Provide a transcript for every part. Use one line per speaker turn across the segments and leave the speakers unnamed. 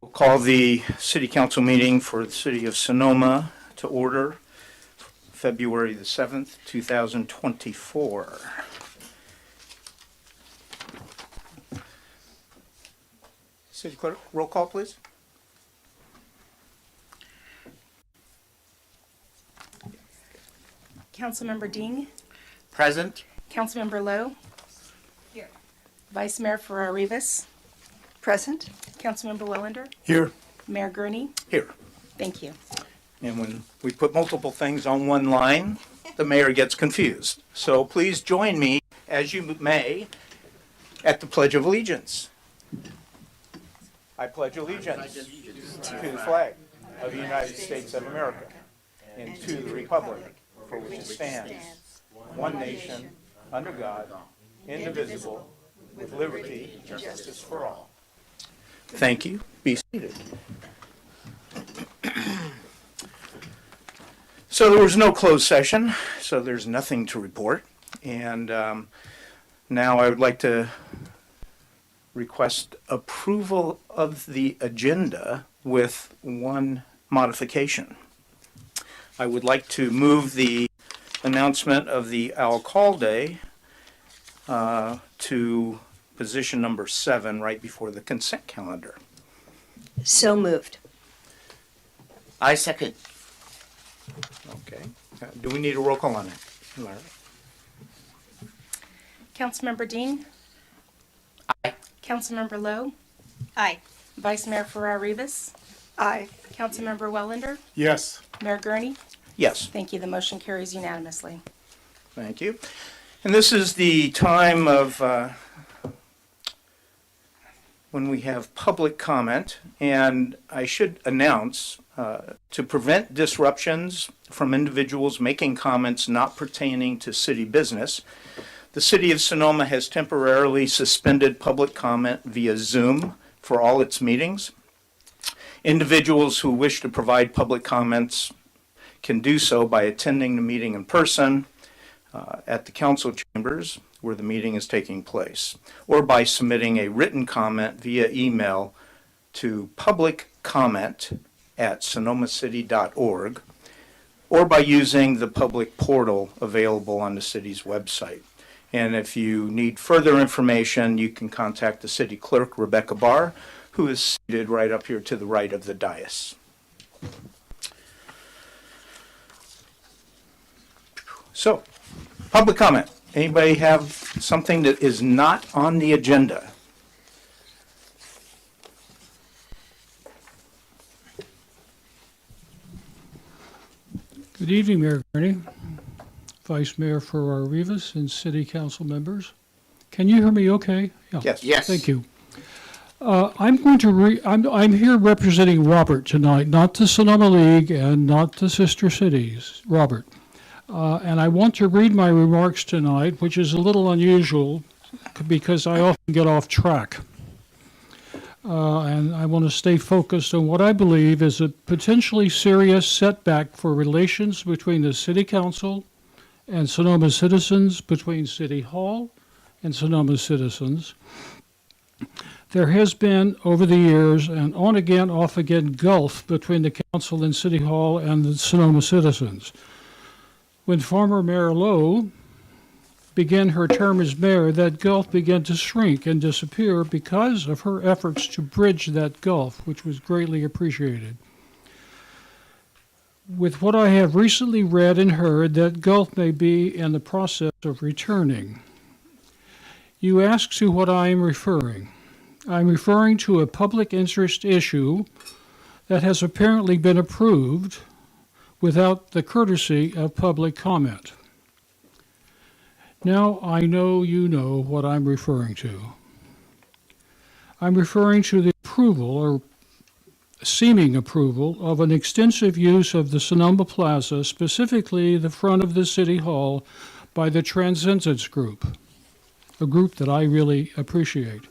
We'll call the City Council meeting for the City of Sonoma to order, February the 7th, 2024. City Clerk, roll call, please.
Councilmember Ding,
Present.
Councilmember Lowe. Here. Vice Mayor Farrar-Rivas,
Present.
Councilmember Wellander,
Here.
Mayor Gurney.
Here.
Thank you.
And when we put multiple things on one line, the mayor gets confused. So please join me, as you may, at the Pledge of Allegiance. I pledge allegiance to the flag of the United States of America and to the republic for which it stands, one nation, under God, indivisible, with liberty and justice for all. Thank you. Be seated. So there was no closed session, so there's nothing to report. And now I would like to request approval of the agenda with one modification. I would like to move the announcement of the alcalde to position number 7 right before the consent calendar.
So moved.
I second.
Okay. Do we need a roll call on that? Larry?
Councilmember Ding.
Aye.
Councilmember Lowe,
Aye.
Vice Mayor Farrar-Rivas,
Aye.
Councilmember Wellander,
Yes.
Mayor Gurney.
Yes.
Thank you. The motion carries unanimously.
Thank you. And this is the time of when we have public comment, and I should announce to prevent disruptions from individuals making comments not pertaining to city business, the City of Sonoma has temporarily suspended public comment via Zoom for all its meetings. Individuals who wish to provide public comments can do so by attending the meeting in person at the council chambers where the meeting is taking place, or by submitting a written comment via email to publiccomment@sonomacity.org, or by using the public portal available on the city's website. And if you need further information, you can contact the city clerk, Rebecca Barr, who is seated right up here to the right of the dais. So, public comment. Anybody have something that is not on the agenda?
Good evening, Mayor Gurney, Vice Mayor Farrar-Rivas, and City Council members. Can you hear me okay? Yeah.
Yes.
Yes.
Thank you. I'm here representing Robert tonight, not the Sonoma League and not the sister cities, Robert. And I want to read my remarks tonight, which is a little unusual because I often get off track. And I want to stay focused on what I believe is a potentially serious setback for relations between the City Council and Sonoma citizens, between City Hall and Sonoma citizens. There has been, over the years, an on-again, off-again gulf between the Council and City Hall and the Sonoma citizens. When former Mayor Lowe began her term as mayor, that gulf began to shrink and disappear because of her efforts to bridge that gulf, which was greatly appreciated. With what I have recently read and heard, that gulf may be in the process of returning. You ask to what I am referring. I'm referring to a public interest issue that has apparently been approved without the courtesy of public comment. Now I know you know what I'm referring to. I'm referring to the approval or seeming approval of an extensive use of the Sonoma Plaza, specifically the front of the City Hall, by the Transcendence Group, a group that I really appreciate.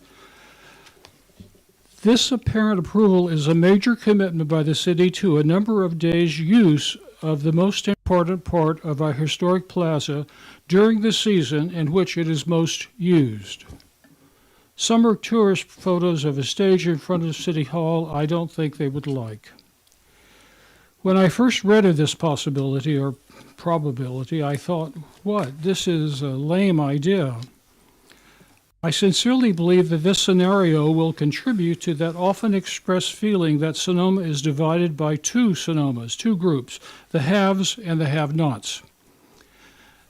This apparent approval is a major commitment by the city to a number of days' use of the most important part of our historic plaza during the season in which it is most used. Summer tourist photos of a stage in front of City Hall, I don't think they would like. When I first read of this possibility or probability, I thought, what? This is a lame idea. I sincerely believe that this scenario will contribute to that often expressed feeling that Sonoma is divided by two Sonomas, two groups, the haves and the have-nots.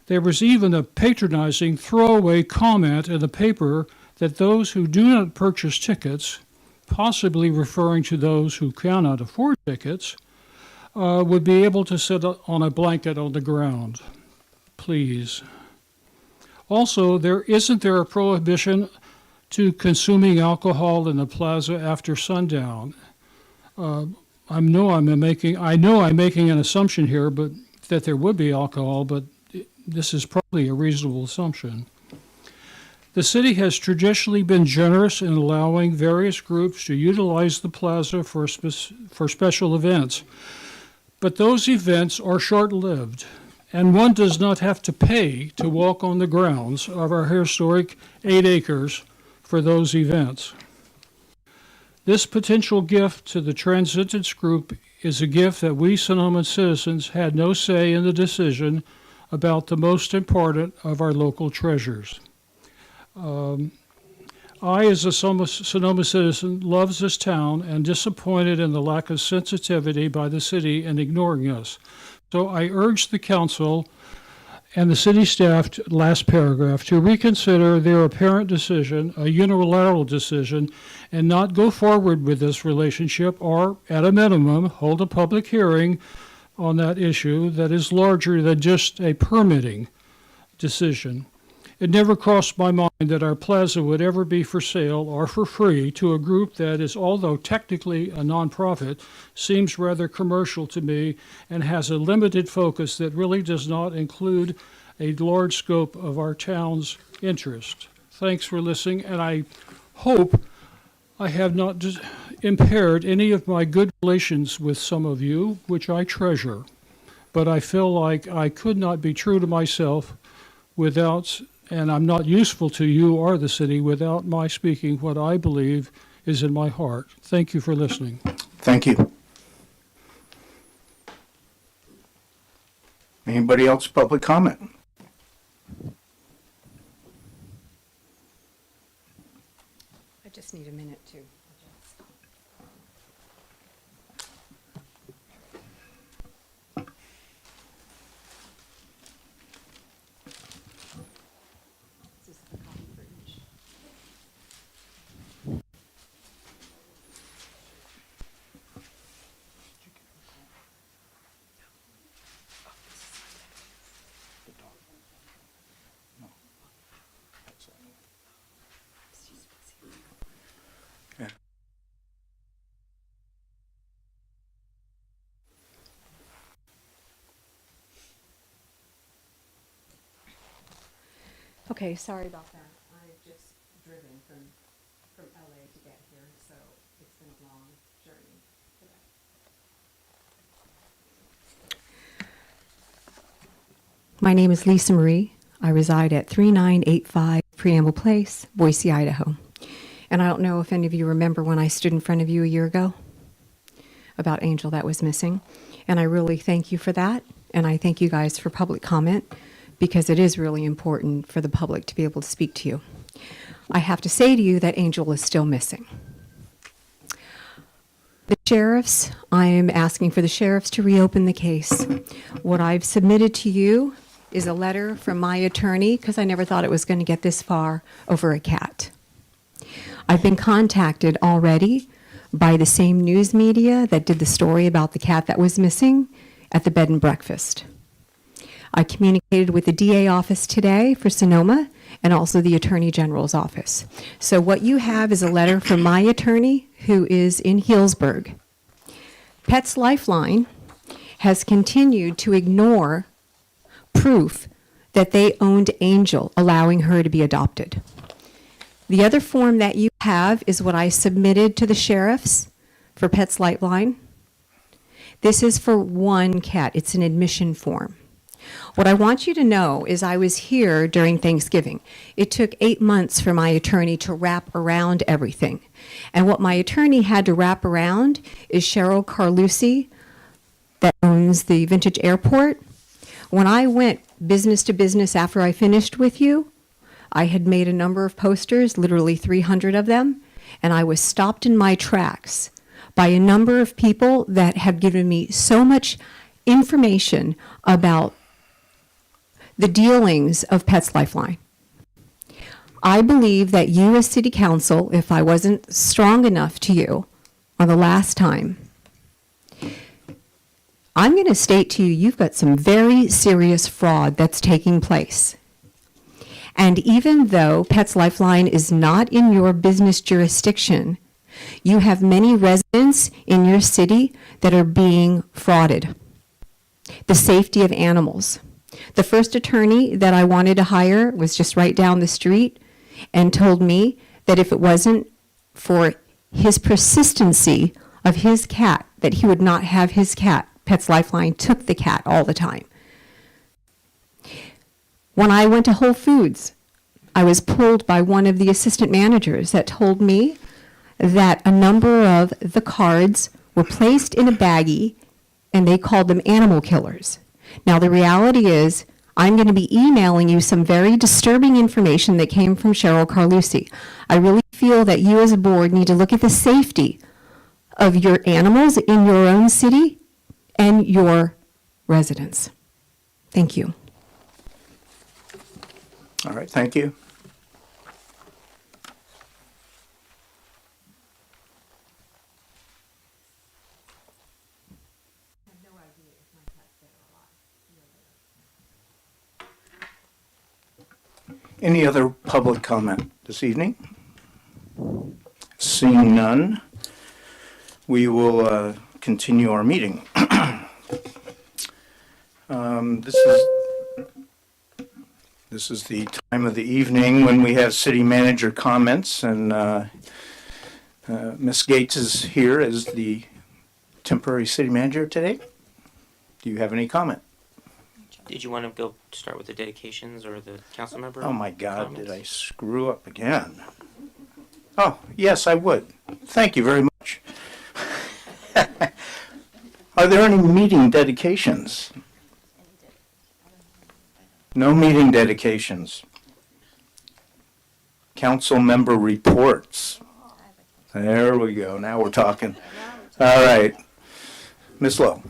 There was even a patronizing throwaway comment in the paper that those who do not purchase tickets, possibly referring to those who cannot afford tickets, would be able to sit on a blanket on the ground. Please. Also, isn't there a prohibition to consuming alcohol in the plaza after sundown? I know I'm making an assumption here, but that there would be alcohol, but this is probably a reasonable assumption. The city has traditionally been generous in allowing various groups to utilize the plaza for special events, but those events are short-lived, and one does not have to pay to walk on the grounds of our historic 8 acres for those events. This potential gift to the transitance group is a gift that we Sonoma citizens had no say in the decision about the most important of our local treasures. I, as a Sonoma citizen, loves this town and disappointed in the lack of sensitivity by the city in ignoring us. So I urge the council and the city staff, last paragraph, to reconsider their apparent decision, a unilateral decision, and not go forward with this relationship, or, at a minimum, hold a public hearing on that issue that is larger than just a permitting decision. It never crossed my mind that our plaza would ever be for sale or for free to a group that is, although technically a nonprofit, seems rather commercial to me and has a limited focus that really does not include a large scope of our town's interest. Thanks for listening, and I hope I have not impaired any of my good relations with some of you, which I treasure. But I feel like I could not be true to myself without, and I'm not useful to you or the city without my speaking what I believe is in my heart. Thank you for listening.
Thank you. Anybody else public comment?
I just need a minute to.
Okay, sorry about that. I've just driven from LA to get here, so it's been a long journey today. My name is Lisa Marie. I reside at 3985 Preamble Place, Boise, Idaho. And I don't know if any of you remember when I stood in front of you a year ago about Angel that was missing. And I really thank you for that. And I thank you guys for public comment, because it is really important for the public to be able to speak to you. I have to say to you that Angel is still missing. The sheriffs, I am asking for the sheriffs to reopen the case. What I've submitted to you is a letter from my attorney, because I never thought it was going to get this far, over a cat. I've been contacted already by the same news media that did the story about the cat that was missing at the bed and breakfast. I communicated with the DA office today for Sonoma and also the Attorney General's office. So what you have is a letter from my attorney, who is in Healdsburg. Pets Lifeline has continued to ignore proof that they owned Angel, allowing her to be adopted. The other form that you have is what I submitted to the sheriffs for Pets Lifeline. This is for one cat. It's an admission form. What I want you to know is I was here during Thanksgiving. It took 8 months for my attorney to wrap around everything. And what my attorney had to wrap around is Cheryl Carlucci, that owns the Vintage Airport. When I went business to business after I finished with you, I had made a number of posters, literally 300 of them, and I was stopped in my tracks by a number of people that have given me so much information about the dealings of Pets Lifeline. I believe that you as City Council, if I wasn't strong enough to you on the last time, I'm going to state to you, you've got some very serious fraud that's taking place. And even though Pets Lifeline is not in your business jurisdiction, you have many residents in your city that are being frauded. The safety of animals. The first attorney that I wanted to hire was just right down the street and told me that if it wasn't for his persistency of his cat, that he would not have his cat. Pets Lifeline took the cat all the time. When I went to Whole Foods, I was pulled by one of the assistant managers that told me that a number of the cards were placed in a baggie and they called them animal killers. Now the reality is, I'm going to be emailing you some very disturbing information that came from Cheryl Carlucci. I really feel that you as a board need to look at the safety of your animals in your own city and your residents. Thank you.
All right, thank you. Any other public comment this evening? Seeing none, we will continue our meeting. This is the time of the evening when we have city manager comments, and Ms. Gates is here as the temporary city manager today. Do you have any comment?
Did you want to go start with the dedications or the council member?
Oh my God,
comments?
did I screw up again? Oh, yes, I would. Thank you very much. Are there any meeting dedications? No meeting dedications. Council member reports. There we go. Now we're talking. All right. Ms. Lowe.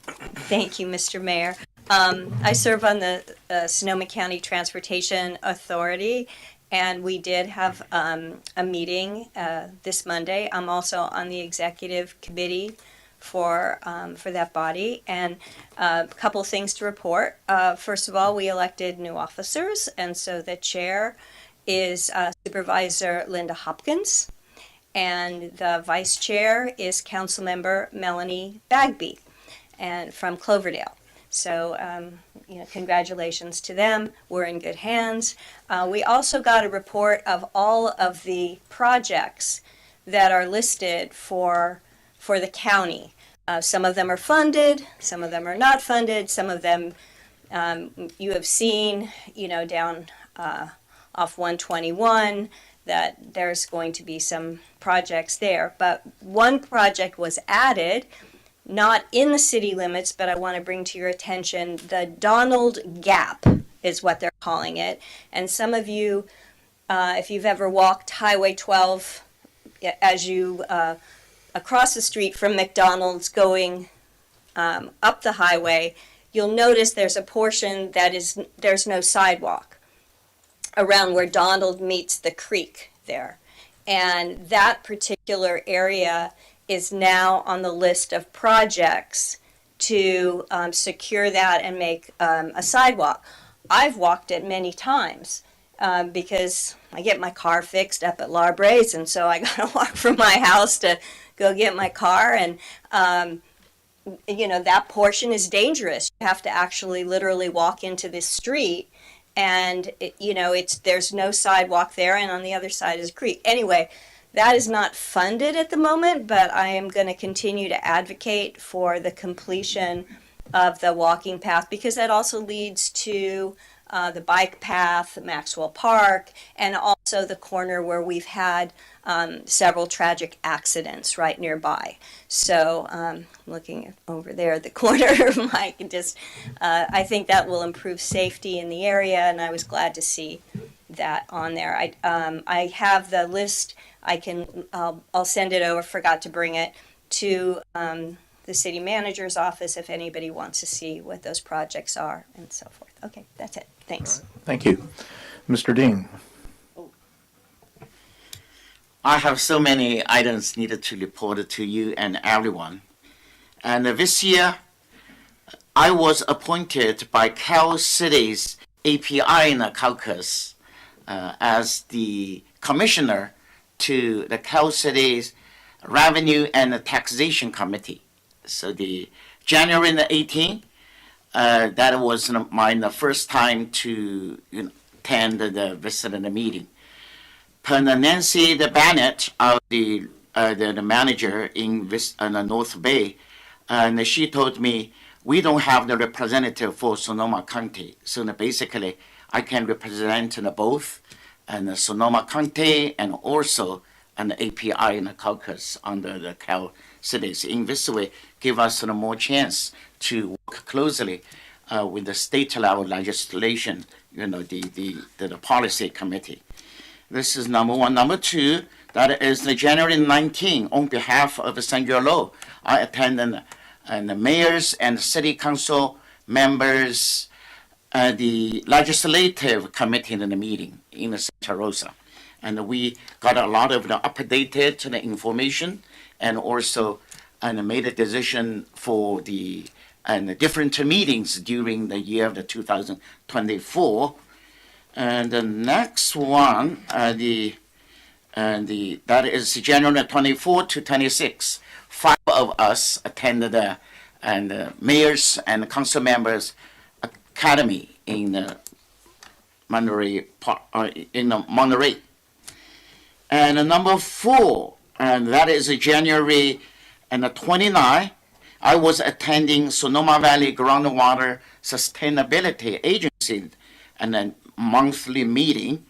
Thank you, Mr. Mayor. I serve on the Sonoma County Transportation Authority, and we did have a meeting this Monday. I'm also on the executive committee for that body, and a couple things to report. First of all, we elected new officers, and so the chair is Supervisor Linda Hopkins, and the vice chair is Councilmember Melanie Bagby, and from Cloverdale. So, congratulations to them. We're in good hands. We also got a report of all of the projects that are listed for the county. Some of them are funded, some of them are not funded, some of them you have seen, down off 121, that there's going to be some projects there. But one project was added, not in the city limits, but I want to bring to your attention the Donald Gap is what they're calling it. And some of you, if you've ever walked Highway 12 as you across the street from McDonald's going up the highway, you'll notice there's a portion that there's no sidewalk around where Donald meets the creek there. And that particular area is now on the list of projects to secure that and make a sidewalk. I've walked it many times because I get my car fixed up at Larbre's, and so I gotta walk from my house to go get my car, and that portion is dangerous. You have to actually literally walk into this street, and there's no sidewalk there, and on the other side is a creek. Anyway, that is not funded at the moment, but I am going to continue to advocate for the completion of the walking path, because that also leads to the bike path, Maxwell Park, and also the corner where we've had several tragic accidents right nearby. So looking over there at the corner, Mike, just I think that will improve safety in the area, and I was glad to see that on there. I have the list. I'll send it over. Forgot to bring it to the city manager's office if anybody wants to see what those projects are and so forth. Okay, that's it. Thanks.
Thank you. Mr. Dean?
I have so many items needed to report to you and everyone. And this year, I was appointed by Cal City's API caucus as the commissioner to the Cal City's Revenue and Taxation Committee. So the January 18th, that was my first time to attend the visit the meeting. Per Nancy Bennett, the manager in the North Bay, and she told me we don't have the representative for Sonoma County. So basically, I can represent both and Sonoma County and also an API in the caucus under the Cal Cities. In this way, give us more chance to work closely with the state level legislation, the policy committee. This is number one. Number two, that is the January 19th, on behalf of Senator Lowe, I attended the mayors and city council members, the legislative committee in the meeting in Santa Rosa. And we got a lot of the updated information and also made a decision for the different meetings during the year of the 2024. And the next one, that is January 24 to 26. 5 of us attended the mayors and council members academy in Monterey. And number 4, and that is January 29. I was attending Sonoma Valley Groundwater Sustainability Agency and a monthly meeting,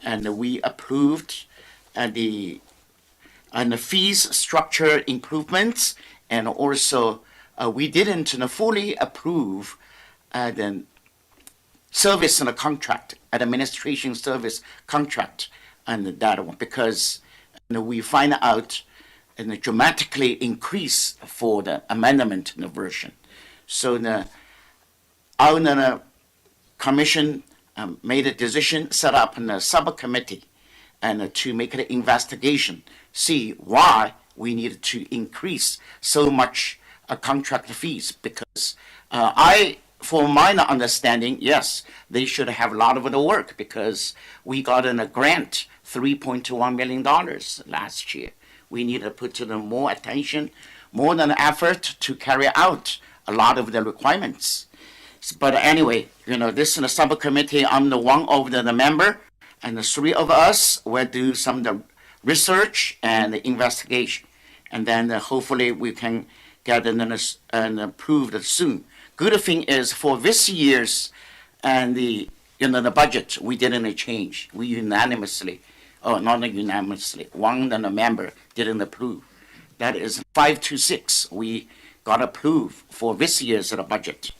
and we approved the fees structure improvements, and also we didn't fully approve the service and the contract, administration service contract, and that one because we find out and dramatically increase for the amendment in the version. So our commission made a decision, set up a subcommittee, and to make an investigation, see why we needed to increase so much contract fees. Because for my understanding, yes, they should have a lot of the work because we got a grant, $3.1 million last year. We need to put to them more attention, more than effort to carry out a lot of the requirements. But anyway, this is a subcommittee. I'm the one of the member, and the 3 of us will do some of the research and the investigation, and then hopefully we can get it approved soon. Good thing is for this year's and the budget, we didn't change. We unanimously. Oh, not unanimously. One member didn't approve. That is 5-6. We got approved for this year's budget.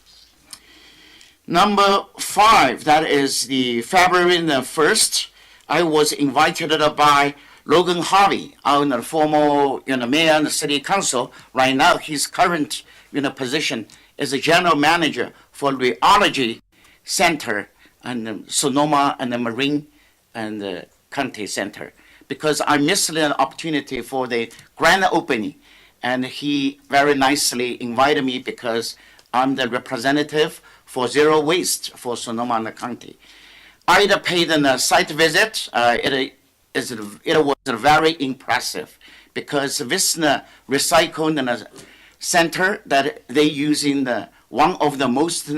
Number 5, that is the February 1st. I was invited by Logan Harvey, our former mayor and city council. Right now, his current position is a general manager for rheology center and Sonoma and the Marine and the County Center, because I missed an opportunity for the grand opening, and he very nicely invited me because I'm the representative for zero waste for Sonoma and the county. I paid a site visit. It was very impressive because this recycling center that they use in one of the most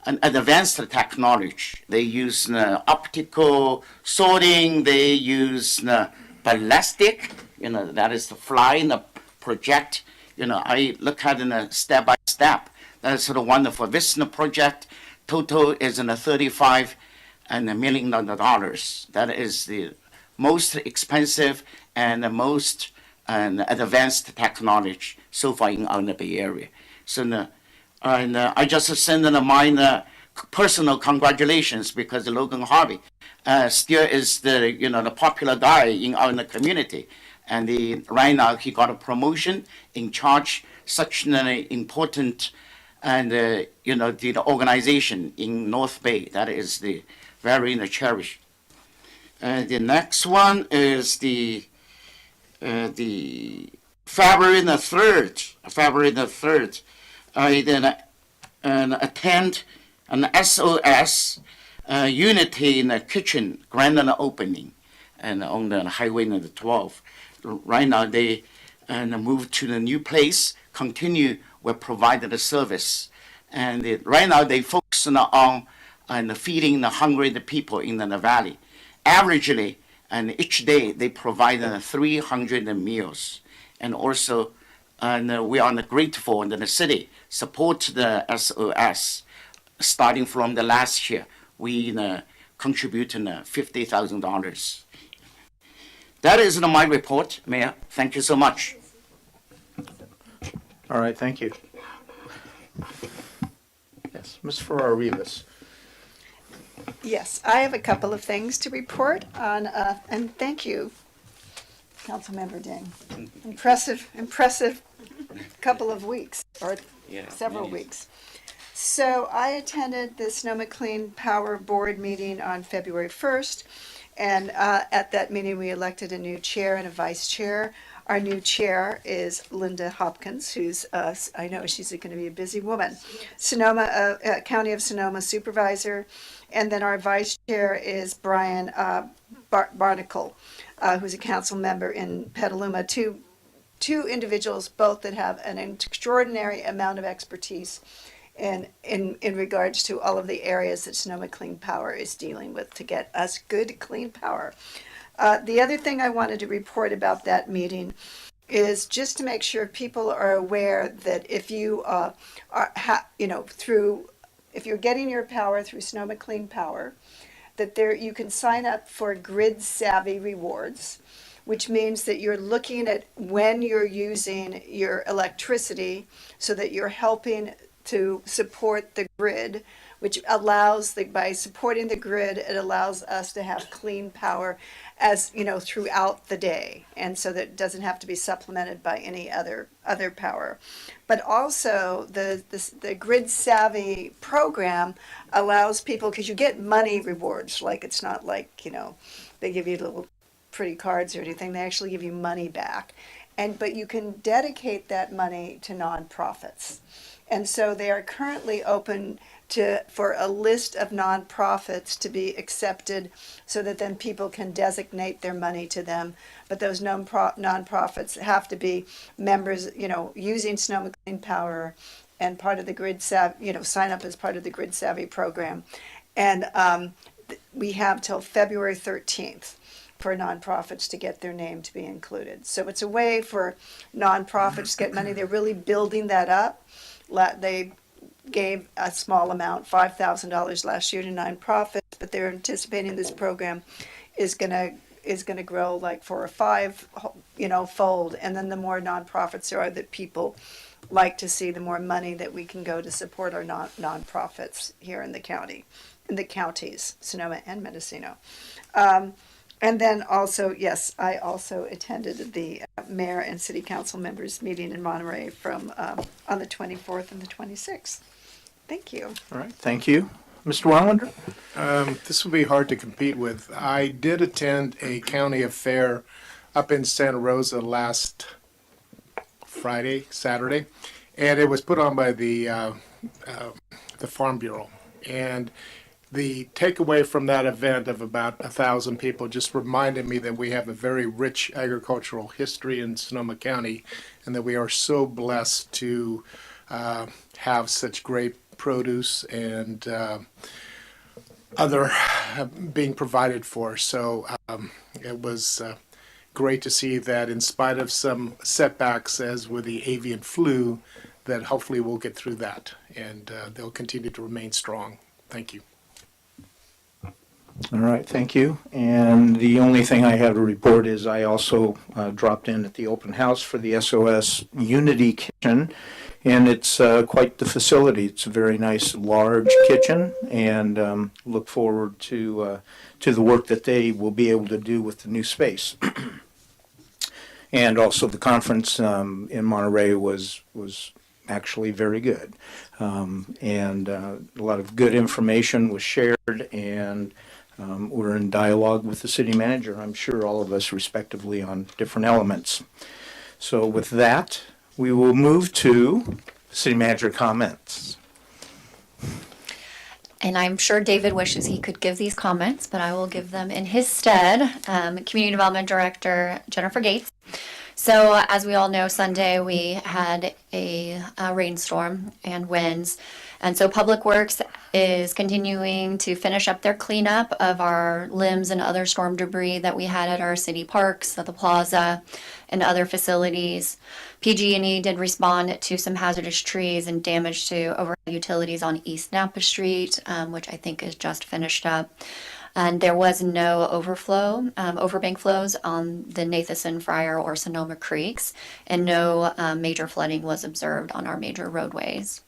advanced technology. They use optical sorting. They use ballistic. That is the fly and the project. I look at it step by step. That's sort of wonderful. This project total is in $35 million. That is the most expensive and the most advanced technology so far in the Bay Area. So, I just send my personal congratulations because Logan Harvey still is the popular guy in our community, and right now he got a promotion in charge such an important and the organization in North Bay. That is the very cherished. The next one is the February the 3rd. February the 3rd, I then attend an SOS Unity in the Kitchen grand opening, and on the Highway number 12. Right now they moved to the new place. Continue with providing the service, and right now they focus on feeding the hungry people in the valley. Averagely, and each day they provide 300 meals, and also we are grateful in the city support the SOS. Starting from the last year, we contribute $50,000. That is my report, Mayor. Thank you so much.
All right, thank you. Yes, Ms. Farrar-Rivas.
Yes, I have a couple of things to report on, and thank you, Councilmember Ding. Impressive couple of weeks, or several weeks. So I attended the Sonoma Clean Power Board meeting on February 1st, and at that meeting we elected a new chair and a vice chair. Our new chair is Linda Hopkins, who's, I know she's going to be a busy woman, Sonoma, County of Sonoma supervisor. And then our vice chair is Brian Barnacle, who's a council member in Petaluma. Two individuals, both that have an extraordinary amount of expertise in regards to all of the areas that Sonoma Clean Power is dealing with to get us good, clean power. The other thing I wanted to report about that meeting is just to make sure people are aware that if you if you're getting your power through Sonoma Clean Power, that you can sign up for grid savvy rewards, which means that you're looking at when you're using your electricity so that you're helping to support the grid, which allows by supporting the grid, it allows us to have clean power as throughout the day, and so that it doesn't have to be supplemented by any other power. But also the grid savvy program allows people, because you get money rewards, like it's not like they give you little pretty cards or anything. They actually give you money back, but you can dedicate that money to nonprofits. And so they are currently open for a list of nonprofits to be accepted, so that then people can designate their money to them. But those nonprofits have to be members, using Sonoma Clean Power and part of the Grid Savvy, sign up as part of the Grid Savvy program. And we have till February 13th for nonprofits to get their name to be included. So it's a way for nonprofits to get money. They're really building that up. They gave a small amount, $5,000 last year to nonprofits, but they're anticipating this program is gonna grow like 4 or 5, fold. And then the more nonprofits there are that people like to see, the more money that we can go to support our nonprofits here in the counties, Sonoma and Mendocino. And then also, yes, I also attended the mayor and city council members meeting in Monterey on the 24th and the 26th. Thank you.
All right, thank you. Mr. Wellander?
This will be hard to compete with. I did attend a county affair up in Santa Rosa last Saturday, and it was put on by the Farm Bureau. And the takeaway from that event of about 1,000 people just reminded me that we have a very rich agricultural history in Sonoma County, and that we are so blessed to have such great produce and other being provided for. So it was great to see that in spite of some setbacks, as with the avian flu, that hopefully we'll get through that, and they'll continue to remain strong. Thank you.
All right, thank you. And the only thing I have to report is I also dropped in at the open house for the SOS Unity Kitchen, and it's quite the facility. It's a very nice, large kitchen, and look forward to the work that they will be able to do with the new space. And also the conference in Monterey was actually very good, and a lot of good information was shared, and we're in dialogue with the city manager, I'm sure all of us respectively, on different elements. So with that, we will move to city manager comments.
And I'm sure David wishes he could give these comments, but I will give them in his stead. Community Development Director Jennifer Gates. So as we all know, Sunday we had a rainstorm and winds. And so Public Works is continuing to finish up their cleanup of our limbs and other storm debris that we had at our city parks, at the plaza, and other facilities. PG&E did respond to some hazardous trees and damage to overhead utilities on East Napa Street, which I think is just finished up. And there was no overbank flows on the Nathanson, Friar, or Sonoma Creeks, and no major flooding was observed on our major roadways.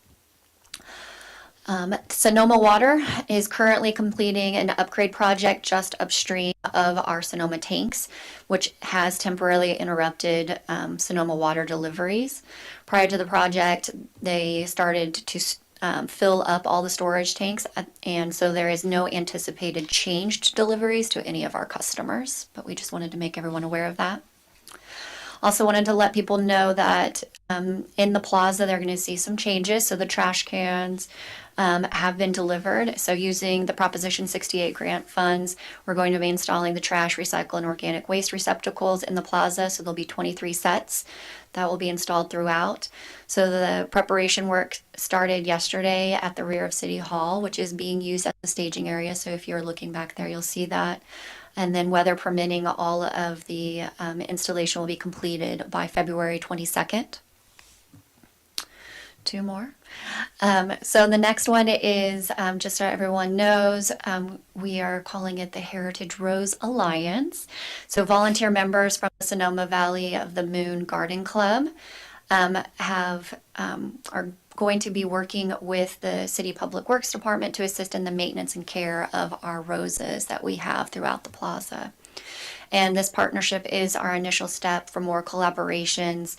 Sonoma Water is currently completing an upgrade project just upstream of our Sonoma tanks, which has temporarily interrupted Sonoma water deliveries. Prior to the project, they started to fill up all the storage tanks, and so there is no anticipated change to deliveries to any of our customers, but we just wanted to make everyone aware of that. Also wanted to let people know that in the plaza they're going to see some changes. So the trash cans have been delivered. So using the Proposition 68 grant funds, we're going to be installing the trash, recycle, and organic waste receptacles in the plaza. So there'll be 23 sets that will be installed throughout. So the preparation work started yesterday at the rear of City Hall, which is being used as the staging area. So if you're looking back there, you'll see that. And then weather permitting, all of the installation will be completed by February 22nd. Two more. So the next one is, just so everyone knows, we are calling it the Heritage Rose Alliance. So volunteer members from the Sonoma Valley of the Moon Garden Club are going to be working with the City Public Works Department to assist in the maintenance and care of our roses that we have throughout the plaza. And this partnership is our initial step for more collaborations,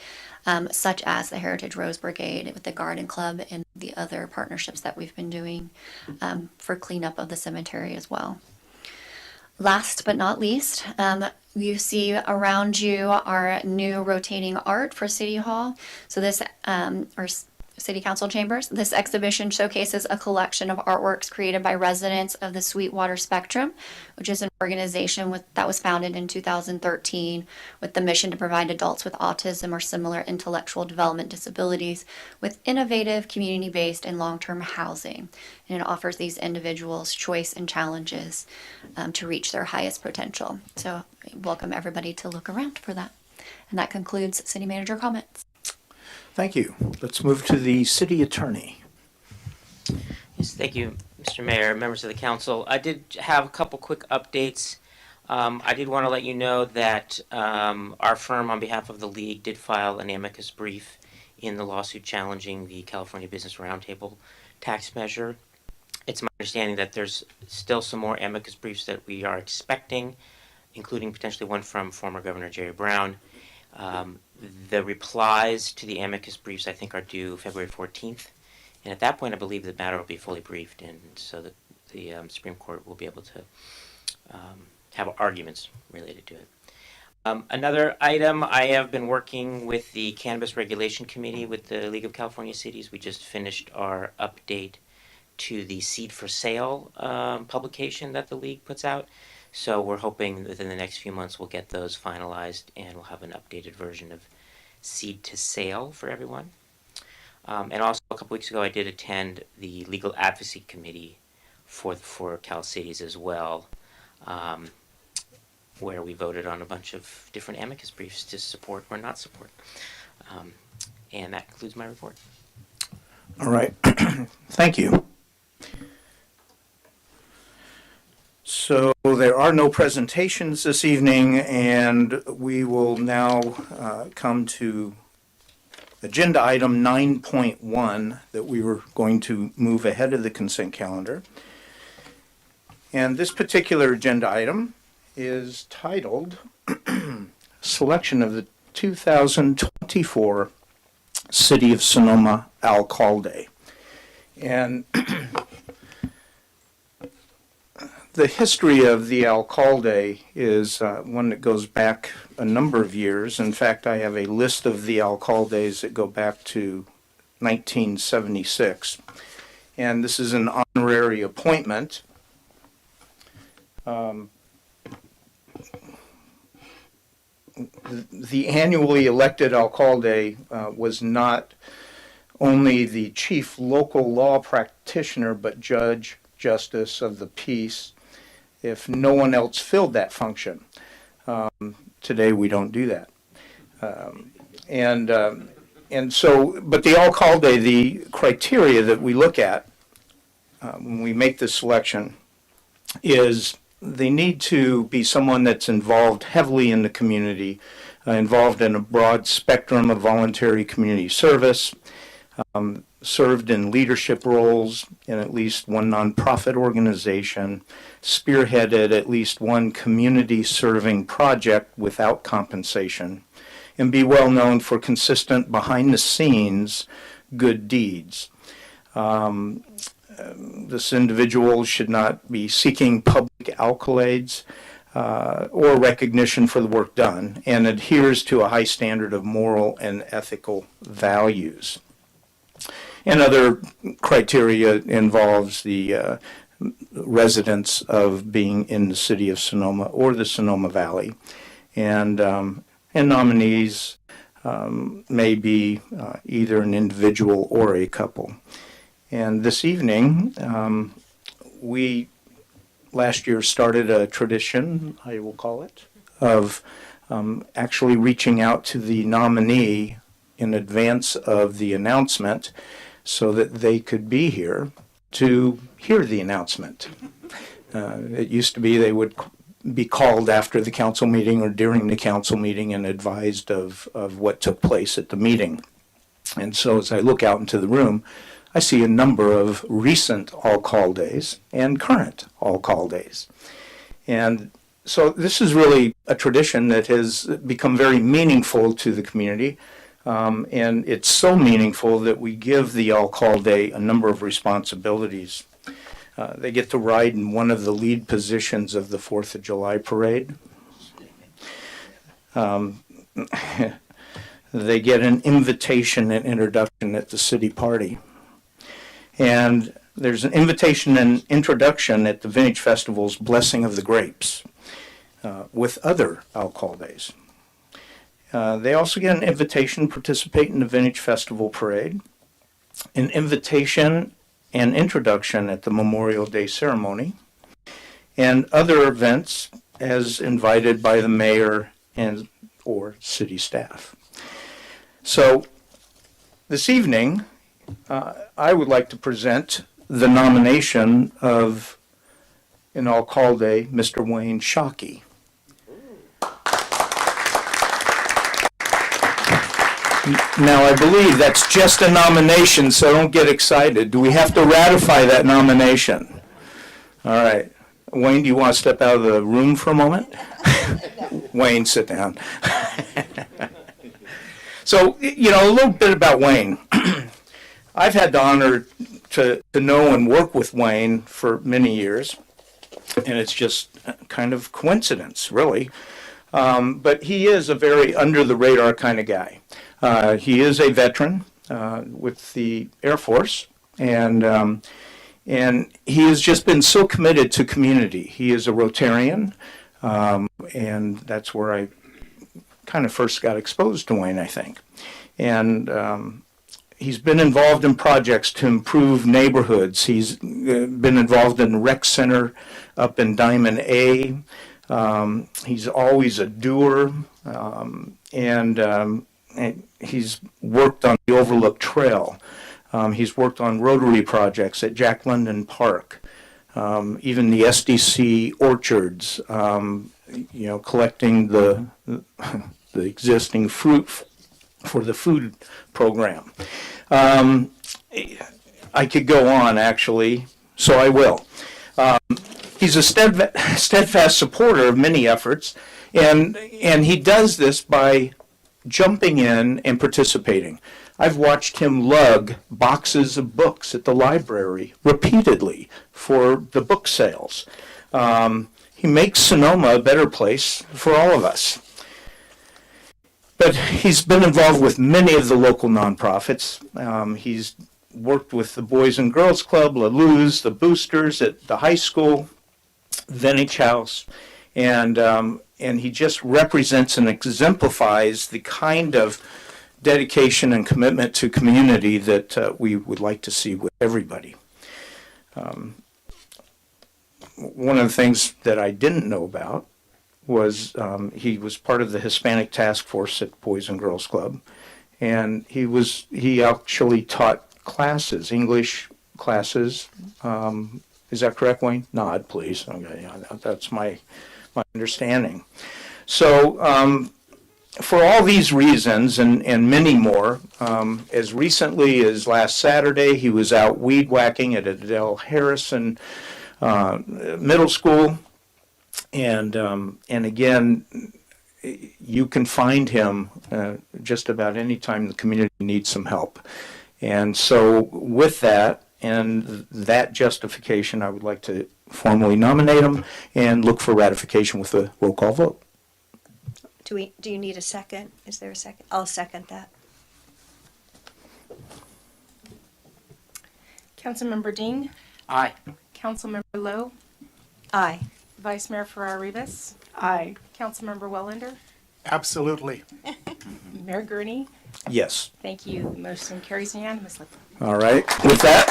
such as the Heritage Rose Brigade with the Garden Club and the other partnerships that we've been doing for cleanup of the cemetery as well. Last but not least, you see around you our new rotating art for City Hall. So this, or City Council chambers. This exhibition showcases a collection of artworks created by residents of the Sweetwater Spectrum, which is an organization that was founded in 2013 with the mission to provide adults with autism or similar intellectual development disabilities with innovative, community-based, and long-term housing. And it offers these individuals choice and challenges to reach their highest potential. So I welcome everybody to look around for that. And that concludes City Manager comments.
Thank you. Let's move to the city attorney.
Yes, thank you, Mr. Mayor, members of the council. I did have a couple quick updates. I did want to let you know that our firm, on behalf of the league, did file an amicus brief in the lawsuit challenging the California Business Roundtable tax measure. It's my understanding that there's still some more amicus briefs that we are expecting, including potentially one from former Governor Jerry Brown. The replies to the amicus briefs, I think, are due February 14th. And at that point, I believe the matter will be fully briefed, and so that the Supreme Court will be able to have arguments related to it. Another item, I have been working with the Cannabis Regulation Committee with the League of California Cities. We just finished our update to the Seed for Sale publication that the League puts out. So we're hoping within the next few months we'll get those finalized and we'll have an updated version of Seed to Sale for everyone. And also a couple weeks ago I did attend the Legal Advocacy Committee for Cal Cities as well, where we voted on a bunch of different amicus briefs to support or not support. And that concludes my report.
All right. Thank you. So there are no presentations this evening, and we will now come to agenda item 9.1 that we were going to move ahead of the consent calendar. And this particular agenda item is titled Selection of the 2024 City of Sonoma Alcalde. And the history of the alcalde is one that goes back a number of years. In fact, I have a list of the alcaldes that go back to 1976. And this is an honorary appointment. The annually elected alcalde was not only the chief local law practitioner, but judge, justice of the peace, if no one else filled that function. Today we don't do that. And so, but the alcalde, the criteria that we look at when we make this selection is they need to be someone that's involved heavily in the community, involved in a broad spectrum of voluntary community service, served in leadership roles in at least one nonprofit organization, spearheaded at least one community-serving project without compensation, and be well known for consistent behind-the-scenes good deeds. This individual should not be seeking public accolades or recognition for the work done, and adheres to a high standard of moral and ethical values. And other criteria involves the residence of being in the city of Sonoma or the Sonoma Valley. And nominees may be either an individual or a couple. And this evening, we last year started a tradition, I will call it, of actually reaching out to the nominee in advance of the announcement so that they could be here to hear the announcement. It used to be they would be called after the council meeting or during the council meeting and advised of what took place at the meeting. And so as I look out into the room, I see a number of recent alcaldes and current alcaldes. And so this is really a tradition that has become very meaningful to the community. And it's so meaningful that we give the alcalde a number of responsibilities. They get to ride in one of the lead positions of the 4th of July parade. They get an invitation and introduction at the city party. And there's an invitation and introduction at the Vintage Festival's Blessing of the Grapes with other alcaldes. They also get an invitation to participate in the Vintage Festival Parade, an invitation and introduction at the Memorial Day ceremony, and other events as invited by the mayor and or city staff. So this evening, I would like to present the nomination of an alcalde, Mr. Wayne Shockey. Now, I believe that's just a nomination, so don't get excited. Do we have to ratify that nomination? All right. Wayne, do you want to step out of the room for a moment? Wayne, sit down. So, you know, a little bit about Wayne. I've had the honor to know and work with Wayne for many years, and it's just kind of coincidence, really. But he is a very under-the-radar kind of guy. He is a veteran with the Air Force, and he has just been so committed to community. He is a Rotarian, and that's where I kind of first got exposed to Wayne, I think. And he's been involved in projects to improve neighborhoods. He's been involved in the rec center up in Diamond A. He's always a doer, and he's worked on the Overlook Trail He's worked on Rotary projects at Jack London Park, even the SDC orchards, collecting the existing fruit for the food program. I could go on, actually, so I will. He's a steadfast supporter of many efforts, and he does this by jumping in and participating. I've watched him lug boxes of books at the library repeatedly for the book sales. He makes Sonoma a better place for all of us. But he's been involved with many of the local nonprofits. He's worked with the Boys and Girls Club, La Luz, the Boosters at the high school, Vintage House, and he just represents and exemplifies the kind of dedication and commitment to community that we would like to see with everybody. One of the things that I didn't know about was he was part of the Hispanic task force at Boys and Girls Club, and he actually taught classes, English classes. Is that correct, Wayne? Nod, please. Okay, yeah, that's my understanding. So for all these reasons and many more, as recently as last Saturday, he was out weed whacking at Adele Harrison Middle School. And again, you can find him just about any time the community needs some help. And so with that and that justification, I would like to formally nominate him and look for ratification with a roll call vote.
Do you need a second? Is there a second? I'll second that.
Councilmember Dean,
Aye.
Councilmember Lowe,
Aye.
Vice Mayor Farrar-Rivas,
Aye.
Councilmember Wellander,
Absolutely.
Mayor Gurney.
Yes.
Thank you. Motion carries unanimously.
All right. With that,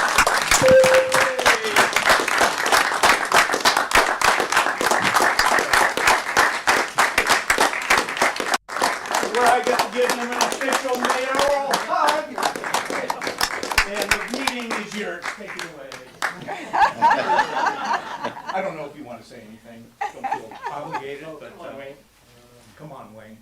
where I get to give him an official mayoral hug. And the meeting is yours. Take it away. I don't know if you want to say anything. Don't feel obligated, but come on, Wayne.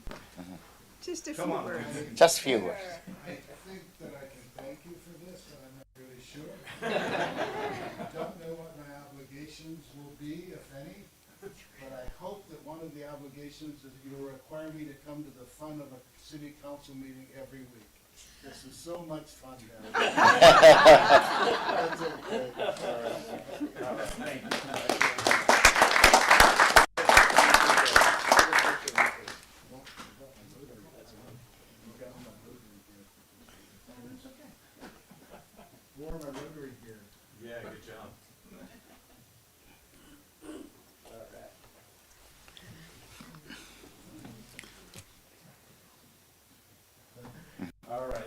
Just a few
Come on,
words.
Wayne.
Just a few words.
I think that I can thank you for this, but I'm not really sure. I don't know what my obligations will be, if any, but I hope that one of the obligations is you will require me to come to the fun of a city council meeting every week. This is so much fun down there. That's okay. All right.
Thank you.
Wore my Rotary gear.
Yeah, good job. All right.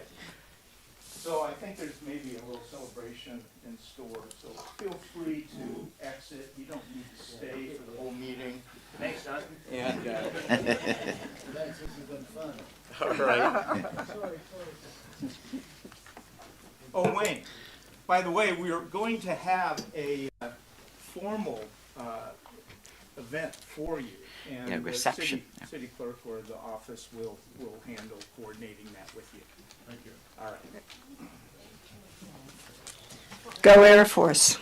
So I think there's maybe a little celebration in store, so feel free to exit. You don't need to stay for the whole meeting. Thanks, Don. And,
Thanks, this has been fun.
all right. Oh, Wayne, by the way, we are going to have a formal event for you. And
Yeah, reception.
The city clerk or the office will handle coordinating that with you.
Thank you.
All right.
Go Air Force.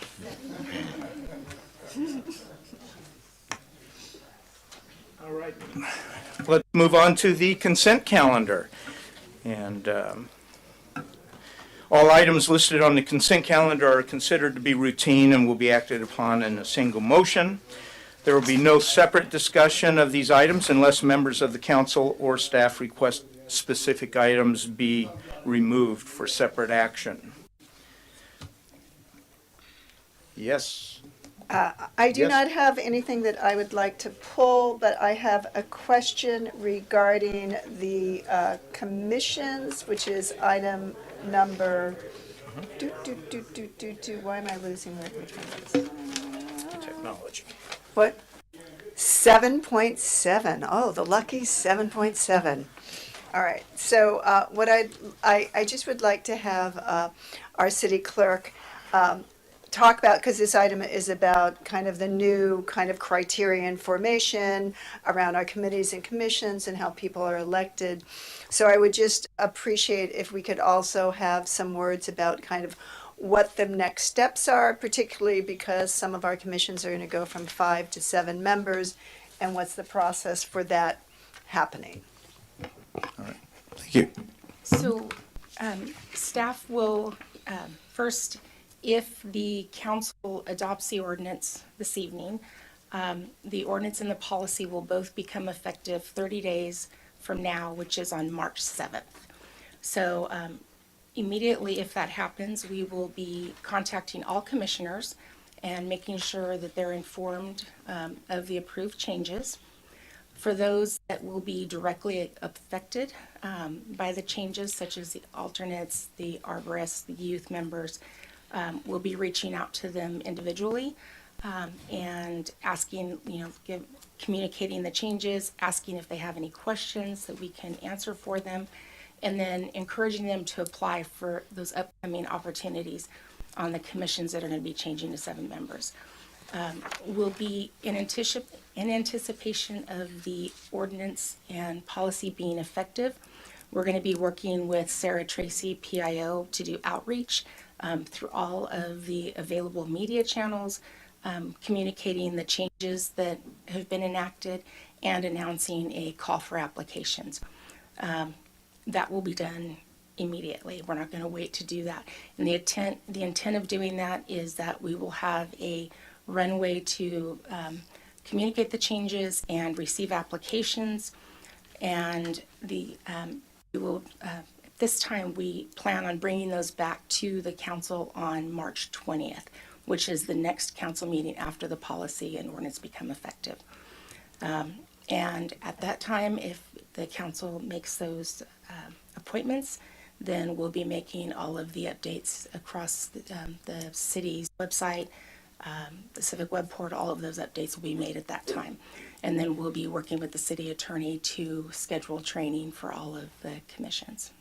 All right. Let's move on to the consent calendar. And all items listed on the consent calendar are considered to be routine and will be acted upon in a single motion. There will be no separate discussion of these items unless members of the council or staff request specific items be removed for separate action. Yes.
I do
Yes.
not have anything that I would like to pull, but I have a question regarding the commissions, which is item number, why am I losing which one is it?
Technology.
What? 7.7. Oh, the lucky 7.7. All right. So what I just would like to have our city clerk talk about, because this item is about kind of the new kind of criteria and formation around our committees and commissions and how people are elected. So I would just appreciate if we could also have some words about kind of what the next steps are, particularly because some of our commissions are going to go from 5 to 7 members, and what's the process for that happening.
Thank you.
So staff will first, if the council adopts the ordinance this evening, the ordinance and the policy will both become effective 30 days from now, which is on March 7th. So immediately if that happens, we will be contacting all commissioners and making sure that they're informed of the approved changes. For those that will be directly affected by the changes, such as the alternates, the arborists, the youth members, we'll be reaching out to them individually and asking, communicating the changes, asking if they have any questions that we can answer for them, and then encouraging them to apply for those upcoming opportunities on the commissions that are going to be changing to 7 members. Will be in anticipation of the ordinance and policy being effective. We're going to be working with Sarah Tracy, PIO, to do outreach through all of the available media channels, communicating the changes that have been enacted and announcing a call for applications. That will be done immediately. We're not going to wait to do that. And the intent of doing that is that we will have a runway to communicate the changes and receive applications. And at this time, we plan on bringing those back to the council on March 20th, which is the next council meeting after the policy and ordinance become effective. And at that time, if the council makes those appointments, then we'll be making all of the updates across the city's website, the civic web portal. All of those updates will be made at that time. And then we'll be working with the city attorney to schedule training for all of the commissions.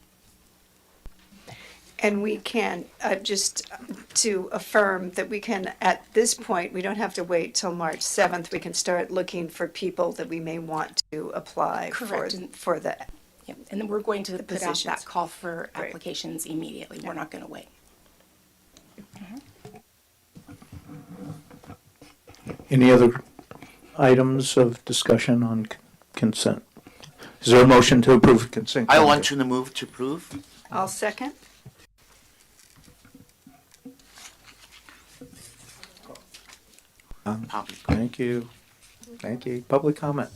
And we can, just to affirm that we can, at this point, we don't have to wait till March 7th. We can start looking for people that we may want to apply
Correct.
for that.
Yep. And then we're going to put out
positions.
that call for
Great.
applications immediately. We're not going to wait.
Any other items of discussion on consent? Is there a motion to approve consent?
I want to move to approve.
I'll second.
Public.
Thank you. Thank you. Public comment.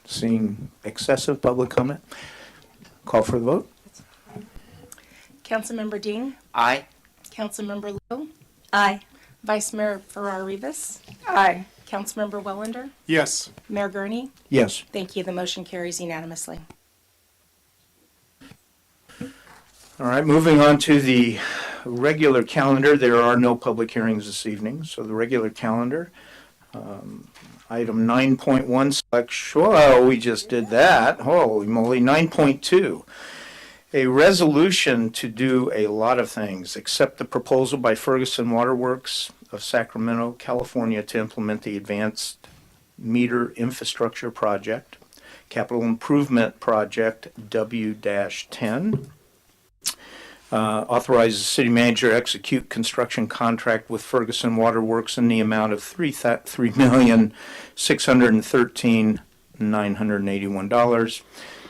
Seeing excessive public comment, call for the vote.
Councilmember Dean,
Aye.
Councilmember Lowe,
Aye.
Vice Mayor Farrar-Rivas,
Aye.
Councilmember Wellander,
Yes.
Mayor Gurney.
Yes.
Thank you. The motion carries unanimously.
All right, moving on to the regular calendar. There are no public hearings this evening, so the regular calendar. Item 9.1, selection. Oh, we just did that. Holy moly. 9.2. A resolution to do a lot of things. Accept the proposal by Ferguson Waterworks of Sacramento, California to implement the Advanced Meter Infrastructure Project, Capital Improvement Project W-10. Authorize the city manager to execute construction contract with Ferguson Waterworks in the amount of $3,613,981.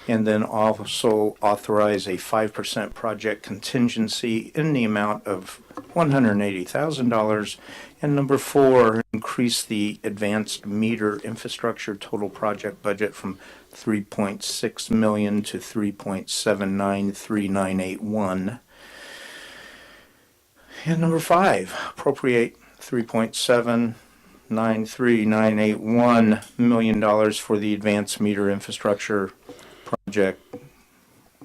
And then also authorize a 5% project contingency in the amount of $180,000. And number 4, increase the advanced meter infrastructure total project budget from $3.6 million to $3.793981. And number 5, appropriate $3.793981 million for the advanced meter infrastructure project,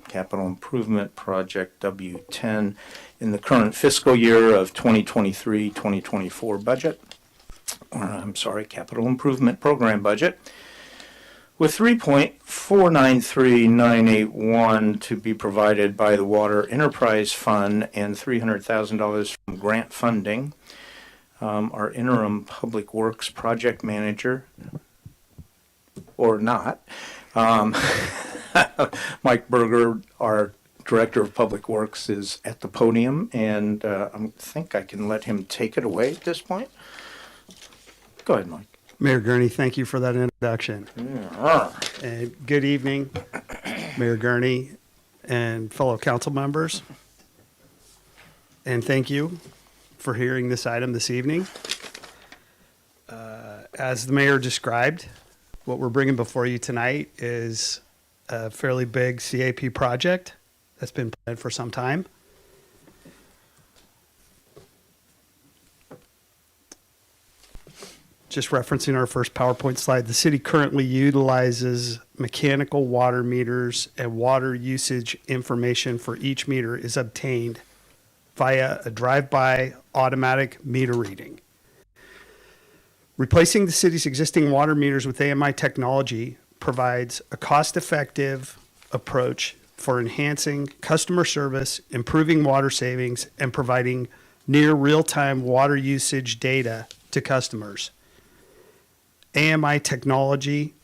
capital improvement project W-10 in the current fiscal year of 2023-2024 budget. Capital improvement program budget, with 3.493981 to be provided by the Water Enterprise Fund and $300,000 from grant funding. Our interim Public Works Project Manager, or not, Mike Berger, our Director of Public Works, is at the podium, and I think I can let him take it away at this point. Go ahead, Mike.
Mayor Gurney, thank you for that introduction. And good evening, Mayor Gurney and fellow council members. And thank you for hearing this item this evening. As the mayor described, what we're bringing before you tonight is a fairly big CAP project that's been planned for some time. Just referencing our first PowerPoint slide, the city currently utilizes mechanical water meters, and water usage information for each meter is obtained via a drive-by automatic meter reading. Replacing the city's existing water meters with AMI technology provides a cost-effective approach for enhancing customer service, improving water savings, and providing near real-time water usage data to customers. AMI technology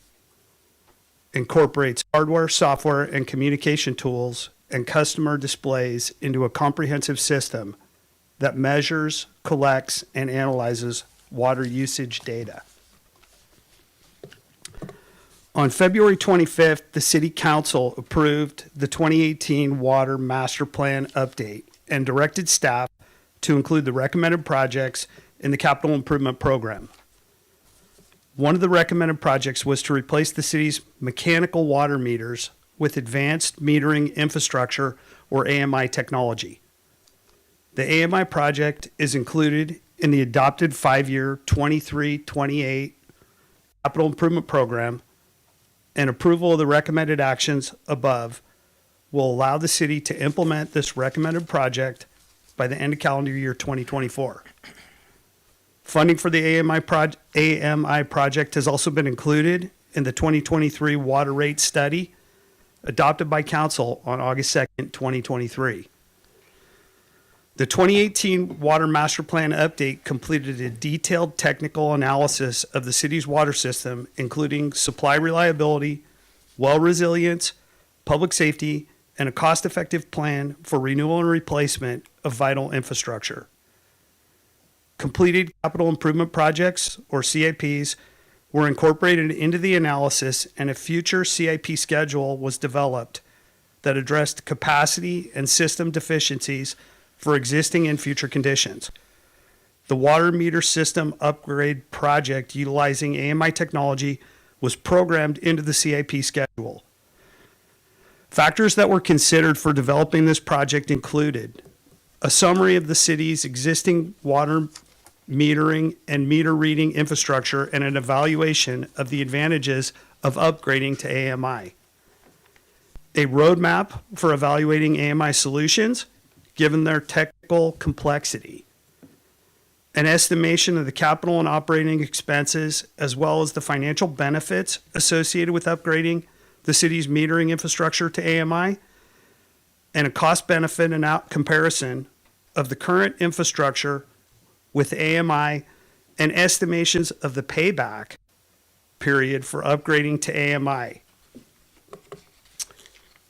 incorporates hardware, software, and communication tools and customer displays into a comprehensive system that measures, collects, and analyzes water usage data. On February 25th, the City Council approved the 2018 Water Master Plan update and directed staff to include the recommended projects in the capital improvement program. One of the recommended projects was to replace the city's mechanical water meters with advanced metering infrastructure, or AMI technology. The AMI project is included in the adopted 5-year 23-28 capital improvement program, and approval of the recommended actions above will allow the city to implement this recommended project by the end of calendar year 2024. Funding for the AMI project has also been included in the 2023 water rate study adopted by council on August 2nd, 2023. The 2018 Water Master Plan update completed a detailed technical analysis of the city's water system, including supply reliability, well resilience, public safety, and a cost-effective plan for renewal and replacement of vital infrastructure. Completed capital improvement projects, or CIPs, were incorporated into the analysis, and a future CIP schedule was developed that addressed capacity and system deficiencies for existing and future conditions. The water meter system upgrade project utilizing AMI technology was programmed into the CIP schedule. Factors that were considered for developing this project included a summary of the city's existing water metering and meter reading infrastructure and an evaluation of the advantages of upgrading to AMI. A roadmap for evaluating AMI solutions, given their technical complexity. An estimation of the capital and operating expenses, as well as the financial benefits associated with upgrading the city's metering infrastructure to AMI, and a cost-benefit comparison of the current infrastructure with AMI and estimations of the payback period for upgrading to AMI.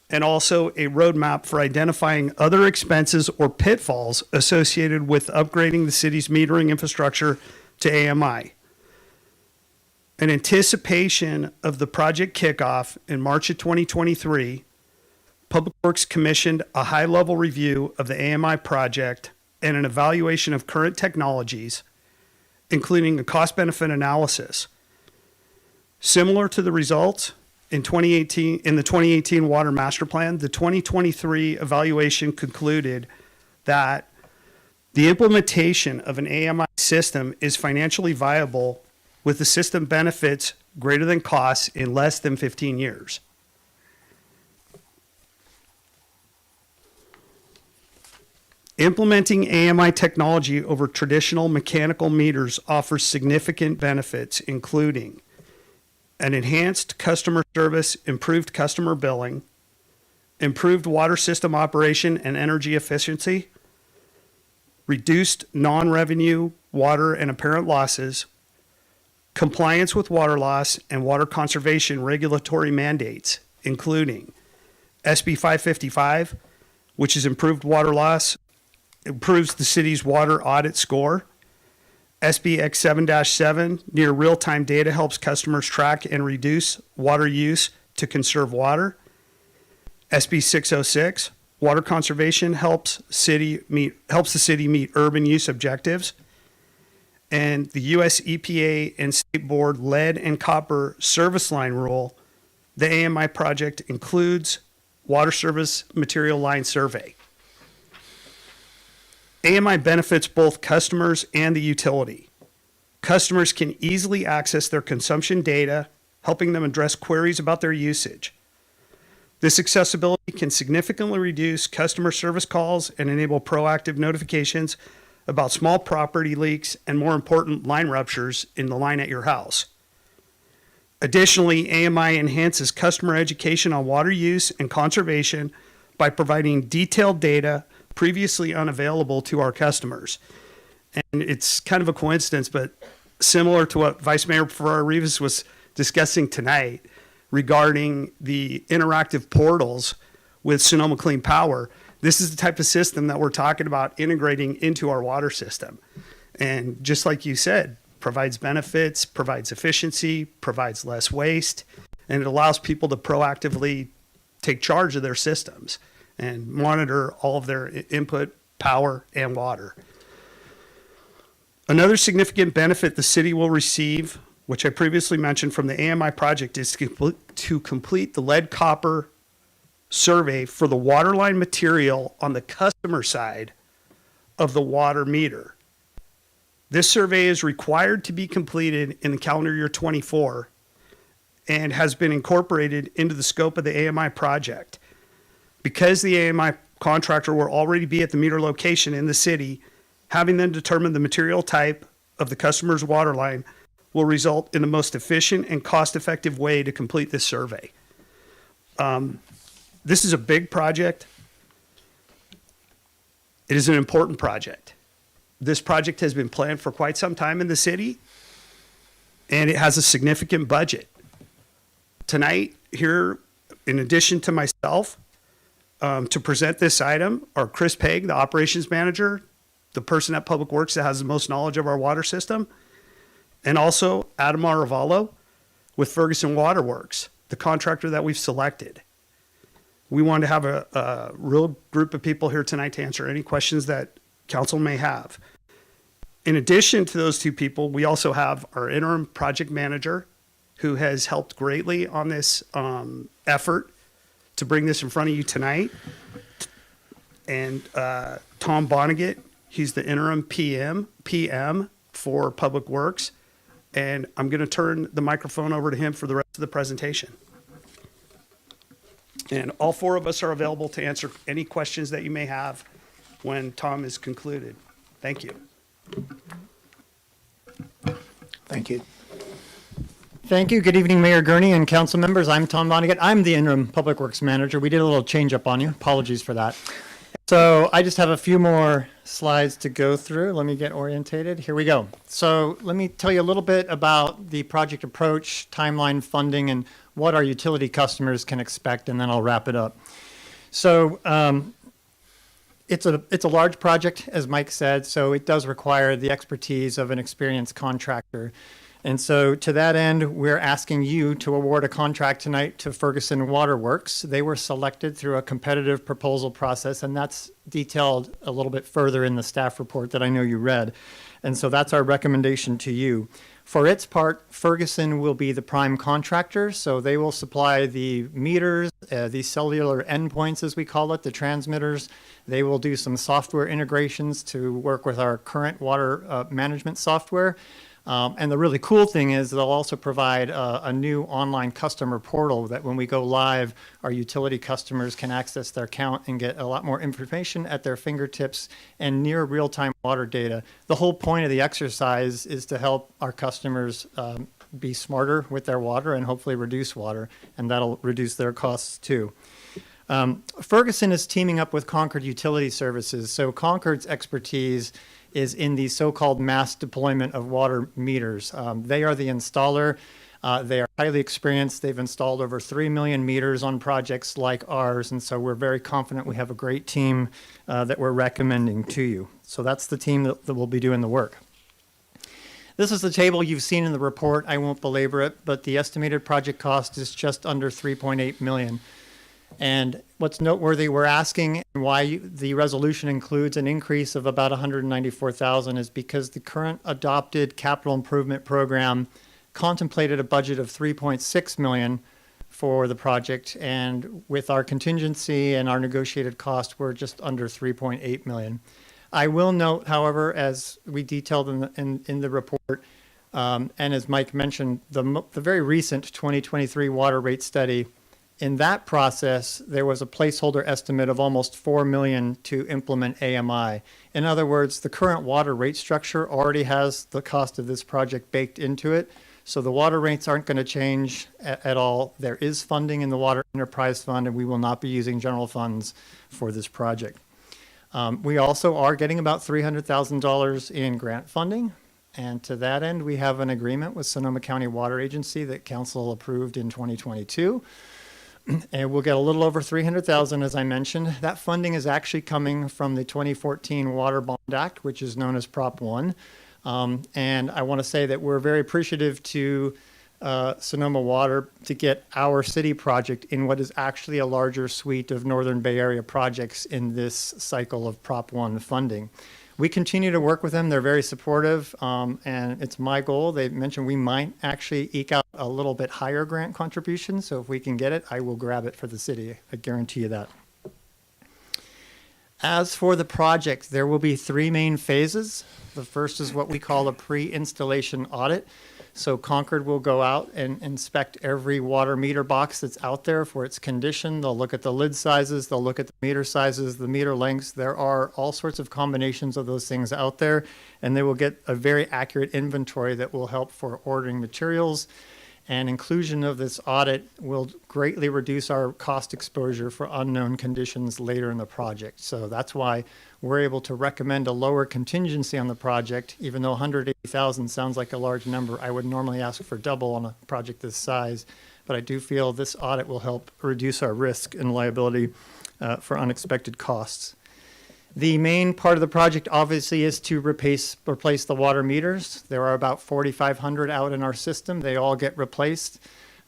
And also a roadmap for identifying other expenses or pitfalls associated with upgrading the city's metering infrastructure to AMI. In anticipation of the project kickoff in March of 2023, Public Works commissioned a high-level review of the AMI project and an evaluation of current technologies, including a cost-benefit analysis. Similar to the results in the 2018 Water Master Plan, the 2023 evaluation concluded that the implementation of an AMI system is financially viable with the system benefits greater than costs in less than 15 years. Implementing AMI technology over traditional mechanical meters offers significant benefits, including an enhanced customer service, improved customer billing, improved water system operation and energy efficiency, reduced non-revenue water and apparent losses, compliance with water loss and water conservation regulatory mandates, including SB 555, which is improved water loss, improves the city's water audit score. SB X 7-7, near real-time data, helps customers track and reduce water use to conserve water. SB 606, water conservation, helps the city meet urban use objectives. And the US EPA and State Board lead and copper service line rule, the AMI project includes water service material line survey. AMI benefits both customers and the utility. Customers can easily access their consumption data, helping them address queries about their usage. This accessibility can significantly reduce customer service calls and enable proactive notifications about small property leaks and, more important, line ruptures in the line at your house. Additionally, AMI enhances customer education on water use and conservation by providing detailed data previously unavailable to our customers. And it's kind of a coincidence, but similar to what Vice Mayor Farrar-Rivas was discussing tonight regarding the interactive portals with Sonoma Clean Power, this is the type of system that we're talking about integrating into our water system. And just like you said, provides benefits, provides efficiency, provides less waste, and it allows people to proactively take charge of their systems and monitor all of their input, power, and water. Another significant benefit the city will receive, which I previously mentioned from the AMI project, is to complete the lead copper survey for the waterline material on the customer side of the water meter. This survey is required to be completed in the calendar year 24 and has been incorporated into the scope of the AMI project. Because the AMI contractor will already be at the meter location in the city, having them determine the material type of the customer's water line will result in the most efficient and cost-effective way to complete this survey. This is a big project. It is an important project. This project has been planned for quite some time in the city, and it has a significant budget. Tonight, here, in addition to myself, to present this item are Chris Pegg, the operations manager, the person at Public Works that has the most knowledge of our water system, and also Adam Aravallo with Ferguson Waterworks, the contractor that we've selected. We want to have a real group of people here tonight to answer any questions that council may have. In addition to those two people, we also have our interim project manager who has helped greatly on this effort to bring this in front of you tonight. And Tom Vonnegut, he's the interim PM for Public Works. And I'm going to turn the microphone over to him for the rest of the presentation. And all four of us are available to answer any questions that you may have when Tom is concluded. Thank you.
Thank you.
Thank you. Good evening, Mayor Gurney and council members. I'm Tom Vonnegut. I'm the interim Public Works Manager. We did a little change up on you. Apologies for that. So I just have a few more slides to go through. Let me get orientated. Here we go. So let me tell you a little bit about the project approach, timeline, funding, and what our utility customers can expect, and then I'll wrap it up. So it's a large project, as Mike said, so it does require the expertise of an experienced contractor. And so to that end, we're asking you to award a contract tonight to Ferguson Waterworks. They were selected through a competitive proposal process, and that's detailed a little bit further in the staff report that I know you read. And so that's our recommendation to you. For its part, Ferguson will be the prime contractor, so they will supply the meters, these cellular endpoints, as we call it, the transmitters. They will do some software integrations to work with our current water management software. And the really cool thing is they'll also provide a new online customer portal that when we go live, our utility customers can access their account and get a lot more information at their fingertips and near real-time water data. The whole point of the exercise is to help our customers be smarter with their water and hopefully reduce water, and that'll reduce their costs too. Ferguson is teaming up with Concord Utility Services. So Concord's expertise is in the so-called mass deployment of water meters. They are the installer. They are highly experienced. They've installed over 3 million meters on projects like ours, and so we're very confident we have a great team that we're recommending to you. So that's the team that will be doing the work. This is the table you've seen in the report. I won't belabor it, but the estimated project cost is just under $3.8 million. And what's noteworthy, we're asking why the resolution includes an increase of about $194,000 is because the current adopted capital improvement program contemplated a budget of $3.6 million for the project, and with our contingency and our negotiated cost, we're just under $3.8 million. I will note, however, as we detailed in the report, and as Mike mentioned, the very recent 2023 water rate study. In that process, there was a placeholder estimate of almost $4 million to implement AMI. In other words, the current water rate structure already has the cost of this project baked into it. So the water rates aren't going to change at all. There is funding in the Water Enterprise Fund, and we will not be using general funds for this project. We also are getting about $300,000 in grant funding. And to that end, we have an agreement with Sonoma County Water Agency that Council approved in 2022. And we'll get a little over $300,000, as I mentioned. That funding is actually coming from the 2014 Water Bond Act, which is known as Prop 1. And I want to say that we're very appreciative to Sonoma Water to get our city project in what is actually a larger suite of Northern Bay Area projects in this cycle of Prop 1 funding. We continue to work with them. They're very supportive, and it's my goal. They mentioned we might actually eke out a little bit higher grant contribution, so if we can get it, I will grab it for the city. I guarantee you that. As for the project, there will be 3 main phases. The first is what we call a pre-installation audit. So Concord will go out and inspect every water meter box that's out there for its condition. They'll look at the lid sizes, they'll look at the meter sizes, the meter lengths. There are all sorts of combinations of those things out there, and they will get a very accurate inventory that will help for ordering materials. And inclusion of this audit will greatly reduce our cost exposure for unknown conditions later in the project. So that's why we're able to recommend a lower contingency on the project. Even though $180,000 sounds like a large number, I would normally ask for double on a project this size. But I do feel this audit will help reduce our risk and liability for unexpected costs. The main part of the project obviously is to replace the water meters. There are about 4,500 out in our system. They all get replaced.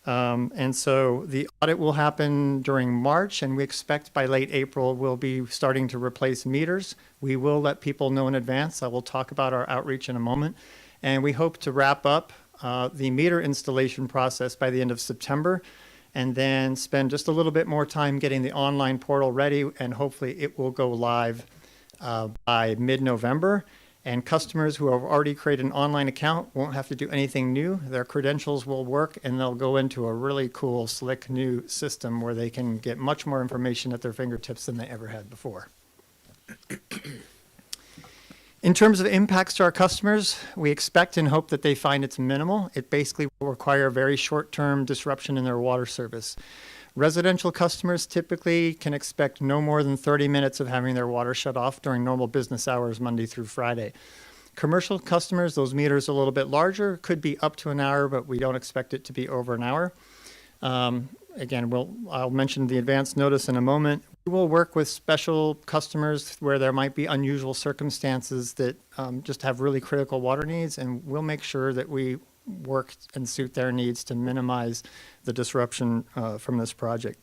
And so the audit will happen during March, and we expect by late April we'll be starting to replace meters. We will let people know in advance. I will talk about our outreach in a moment. And we hope to wrap up the meter installation process by the end of September, and then spend just a little bit more time getting the online portal ready, and hopefully it will go live by mid-November. And customers who have already created an online account won't have to do anything new. Their credentials will work, and they'll go into a really cool, slick new system where they can get much more information at their fingertips than they ever had before. In terms of impacts to our customers, we expect and hope that they find it's minimal. It basically will require a very short-term disruption in their water service. Residential customers typically can expect no more than 30 minutes of having their water shut off during normal business hours, Monday through Friday. Commercial customers, those meters are a little bit larger, could be up to an hour, but we don't expect it to be over an hour. Again, I'll mention the advance notice in a moment. We will work with special customers where there might be unusual circumstances that just have really critical water needs, and we'll make sure that we work and suit their needs to minimize the disruption from this project.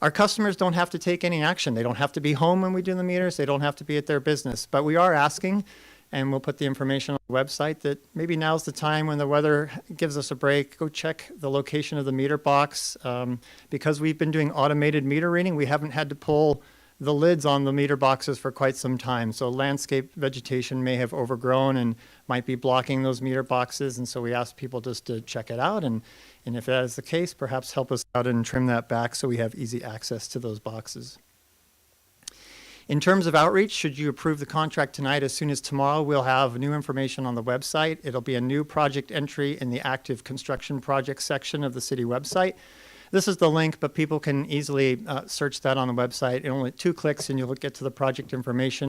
Our customers don't have to take any action. They don't have to be home when we do the meters. They don't have to be at their business. But we are asking, and we'll put the information on the website, that maybe now's the time when the weather gives us a break, go check the location of the meter box. Because we've been doing automated meter reading, we haven't had to pull the lids on the meter boxes for quite some time. So landscape vegetation may have overgrown and might be blocking those meter boxes. And so we ask people just to check it out. And if that is the case, perhaps help us out and trim that back so we have easy access to those boxes. In terms of outreach, should you approve the contract tonight, as soon as tomorrow, we'll have new information on the website. It'll be a new project entry in the active construction project section of the city website. This is the link, but people can easily search that on the website. In only 2 clicks and you'll get to the project information.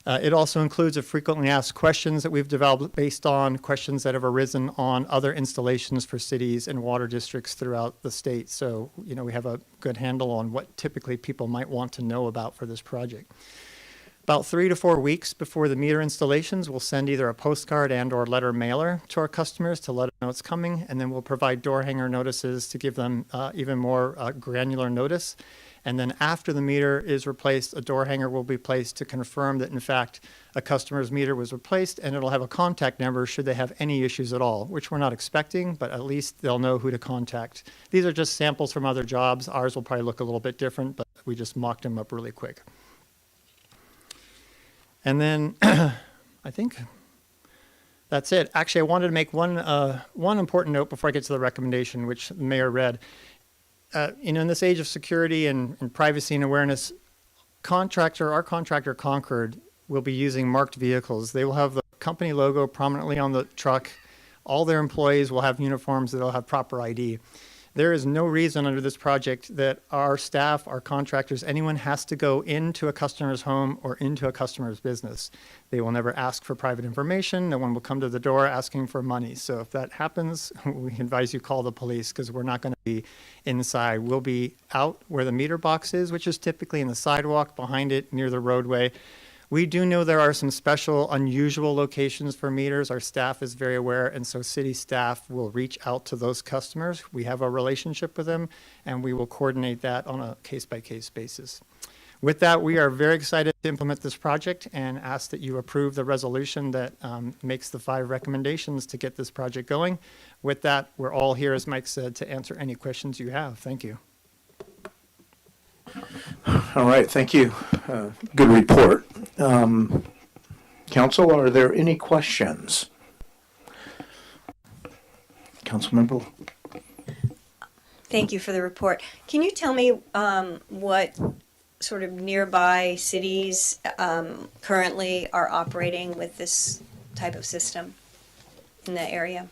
It also includes a frequently asked questions that we've developed based on questions that have arisen on other installations for cities and water districts throughout the state. So, you know, we have a good handle on what typically people might want to know about for this project. About 3 to 4 weeks before the meter installations, we'll send either a postcard and or letter mailer to our customers to let them know it's coming, and then we'll provide door hanger notices to give them even more granular notice. And then after the meter is replaced, a door hanger will be placed to confirm that, in fact, a customer's meter was replaced, and it'll have a contact number should they have any issues at all, which we're not expecting, but at least they'll know who to contact. These are just samples from other jobs. Ours will probably look a little bit different, but we just mocked them up really quick. And then I think that's it. Actually, I wanted to make one important note before I get to the recommendation, which the mayor read. You know, in this age of security and privacy and awareness, our contractor Concord will be using marked vehicles. They will have the company logo prominently on the truck. All their employees will have uniforms that'll have proper ID. There is no reason under this project that our staff, our contractors, anyone has to go into a customer's home or into a customer's business. They will never ask for private information. No one will come to the door asking for money. So if that happens, we advise you call the police, because we're not going to be inside. We'll be out where the meter box is, which is typically in the sidewalk behind it near the roadway. We do know there are some special, unusual locations for meters. Our staff is very aware, and so city staff will reach out to those customers. We have a relationship with them, and we will coordinate that on a case-by-case basis. With that, we are very excited to implement this project and ask that you approve the resolution that makes the 5 recommendations to get this project going. With that, we're all here, as Mike said, to answer any questions you have. Thank you.
All right, thank you. Good report. Council, are there any questions? Councilmember?
Thank you for the report. Can you tell me what sort of nearby cities currently are operating with this type of system in the area?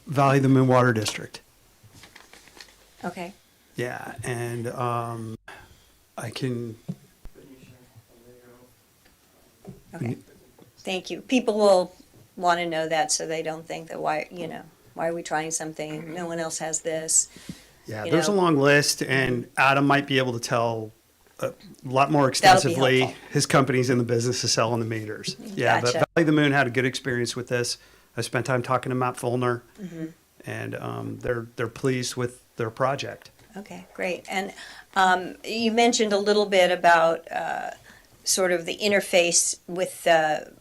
Valley of the Moon Water District.
Okay.
Yeah, and I can.
Okay. Thank you. People will want to know that, so they don't think that why are we trying something? No one else has this.
Yeah, there's a long list, and Adam might be able to tell a lot more extensively.
helpful.
His company's in the business of selling the meters. Yeah,
Gotcha.
but Valley of the Moon had a good experience with this. I spent time talking to Matt Fulner, and they're pleased with their project.
Okay, great. And you mentioned a little bit about sort of the interface with the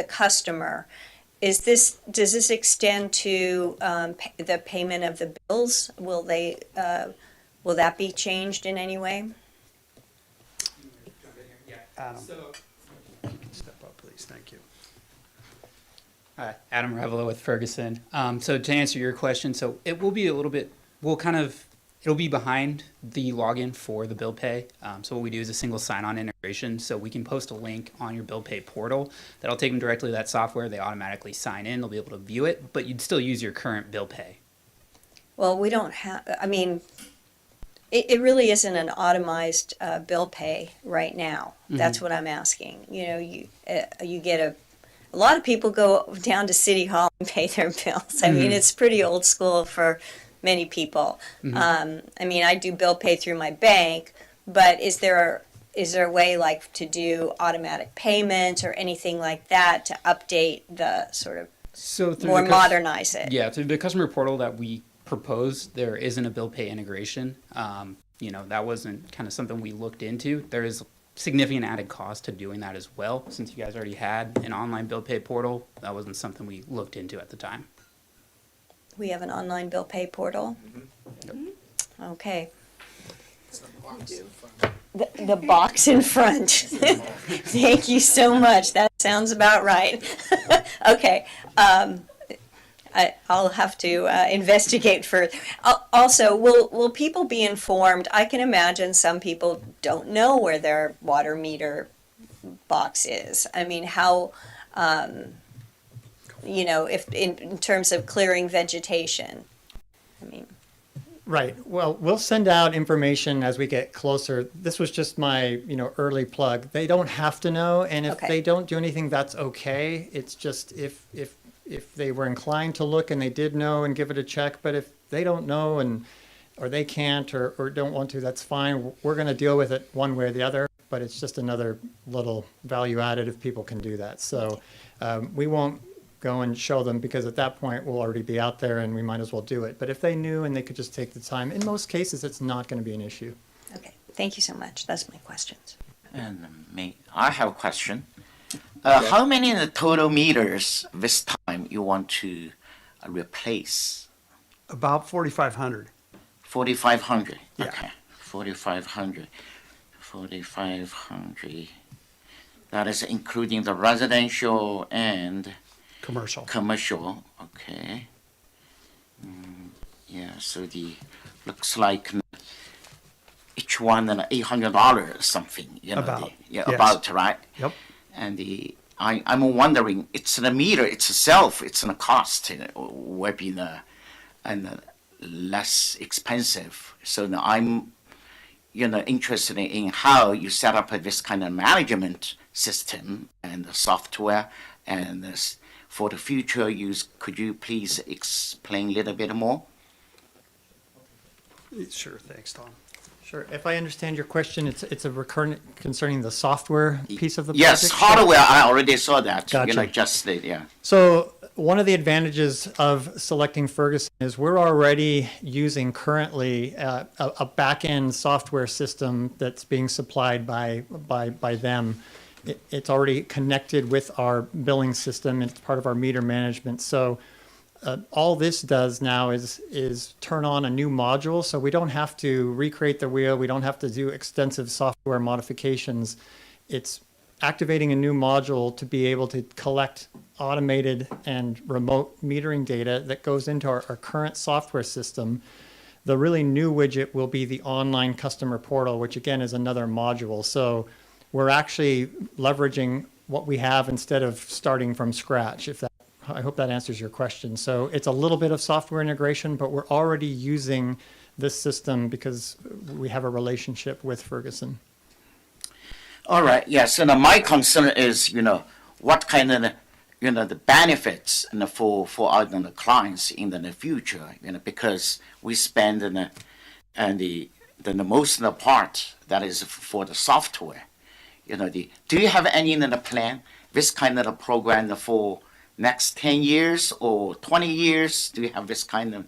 customer. Does this extend to the payment of the bills? Will that be changed in any way?
Adam, step up, please. Thank you.
Hi, Adam Revelo with Ferguson. So to answer your question, so it will be a little bit, it'll be behind the login for the bill pay. So what we do is a single sign-on integration. So we can post a link on your bill pay portal that'll take them directly to that software. They automatically sign in. They'll be able to view it, but you'd still use your current bill pay.
Well, we don't have, I mean, it really isn't an automized bill pay right now. That's what I'm asking. You know, you get a lot of people go down to City Hall and pay their bills. I mean, it's pretty old school for many people. I mean, I do bill pay through my bank, but is there a way like to do automatic payment or anything like that to update the sort of more modernize it?
Yeah, through the customer portal that we proposed, there isn't a bill pay integration. You know, that wasn't kind of something we looked into. There is significant added cost to doing that as well. Since you guys already had an online bill pay portal, that wasn't something we looked into at the time.
We have an online bill pay portal? Okay. The box in front. Thank you so much. That sounds about right. Okay. I'll have to investigate further. Also, will people be informed? I can imagine some people don't know where their water meter box is. I mean, how, if in terms of clearing vegetation. I mean,
Right. Well, we'll send out information as we get closer. This was just my, early plug. They don't have to know, and if
Okay.
they don't do anything, that's okay. It's just if they were inclined to look and they did know and give it a check, but if they don't know or they can't or don't want to, that's fine. We're going to deal with it one way or the other, but it's just another little value added if people can do that. So we won't go and show them because at that point we'll already be out there and we might as well do it. But if they knew and they could just take the time, in most cases it's not going to be an issue.
okay. Thank you so much. That's my questions.
And I have a question. How many in the total meters this time you want to replace?
About 4,500.
4,500.
Yeah.
Okay. 4,500. 4,500. That is including the residential and
Commercial.
commercial. Okay. Yeah. So looks like each one $800 or something.
About,
yeah.
yes.
About, right?
Yep.
And I'm wondering, it's the meter itself, it's a cost, will be less expensive. So now I'm, interested in how you set up this kind of management system and the software and this for the future use. Could you please explain a little bit more?
Sure. Thanks, Tom.
Sure. If I understand your question, it's a recurrent concerning the software piece of the
Yes,
project?
hardware, I already saw that.
Gotcha.
Just yeah.
So one of the advantages of selecting Ferguson is we're already using currently a back-end software system that's being supplied by them. It's already connected with our billing system. It's part of our meter management. So all this does now is turn on a new module, so we don't have to recreate the wheel. We don't have to do extensive software modifications. It's activating a new module to be able to collect automated and remote metering data that goes into our current software system. The really new widget will be the online customer portal, which again is another module. So we're actually leveraging what we have instead of starting from scratch, I hope that answers your question. So it's a little bit of software integration, but we're already using this system because we have a relationship with Ferguson.
All right. Yes. And my concern is, what kind of, the benefits for our clients in the future, because we spend the most of the part that is for the software. Do you have any in the plan, this kind of a program for next 10 years or 20 years? Do you have this kind of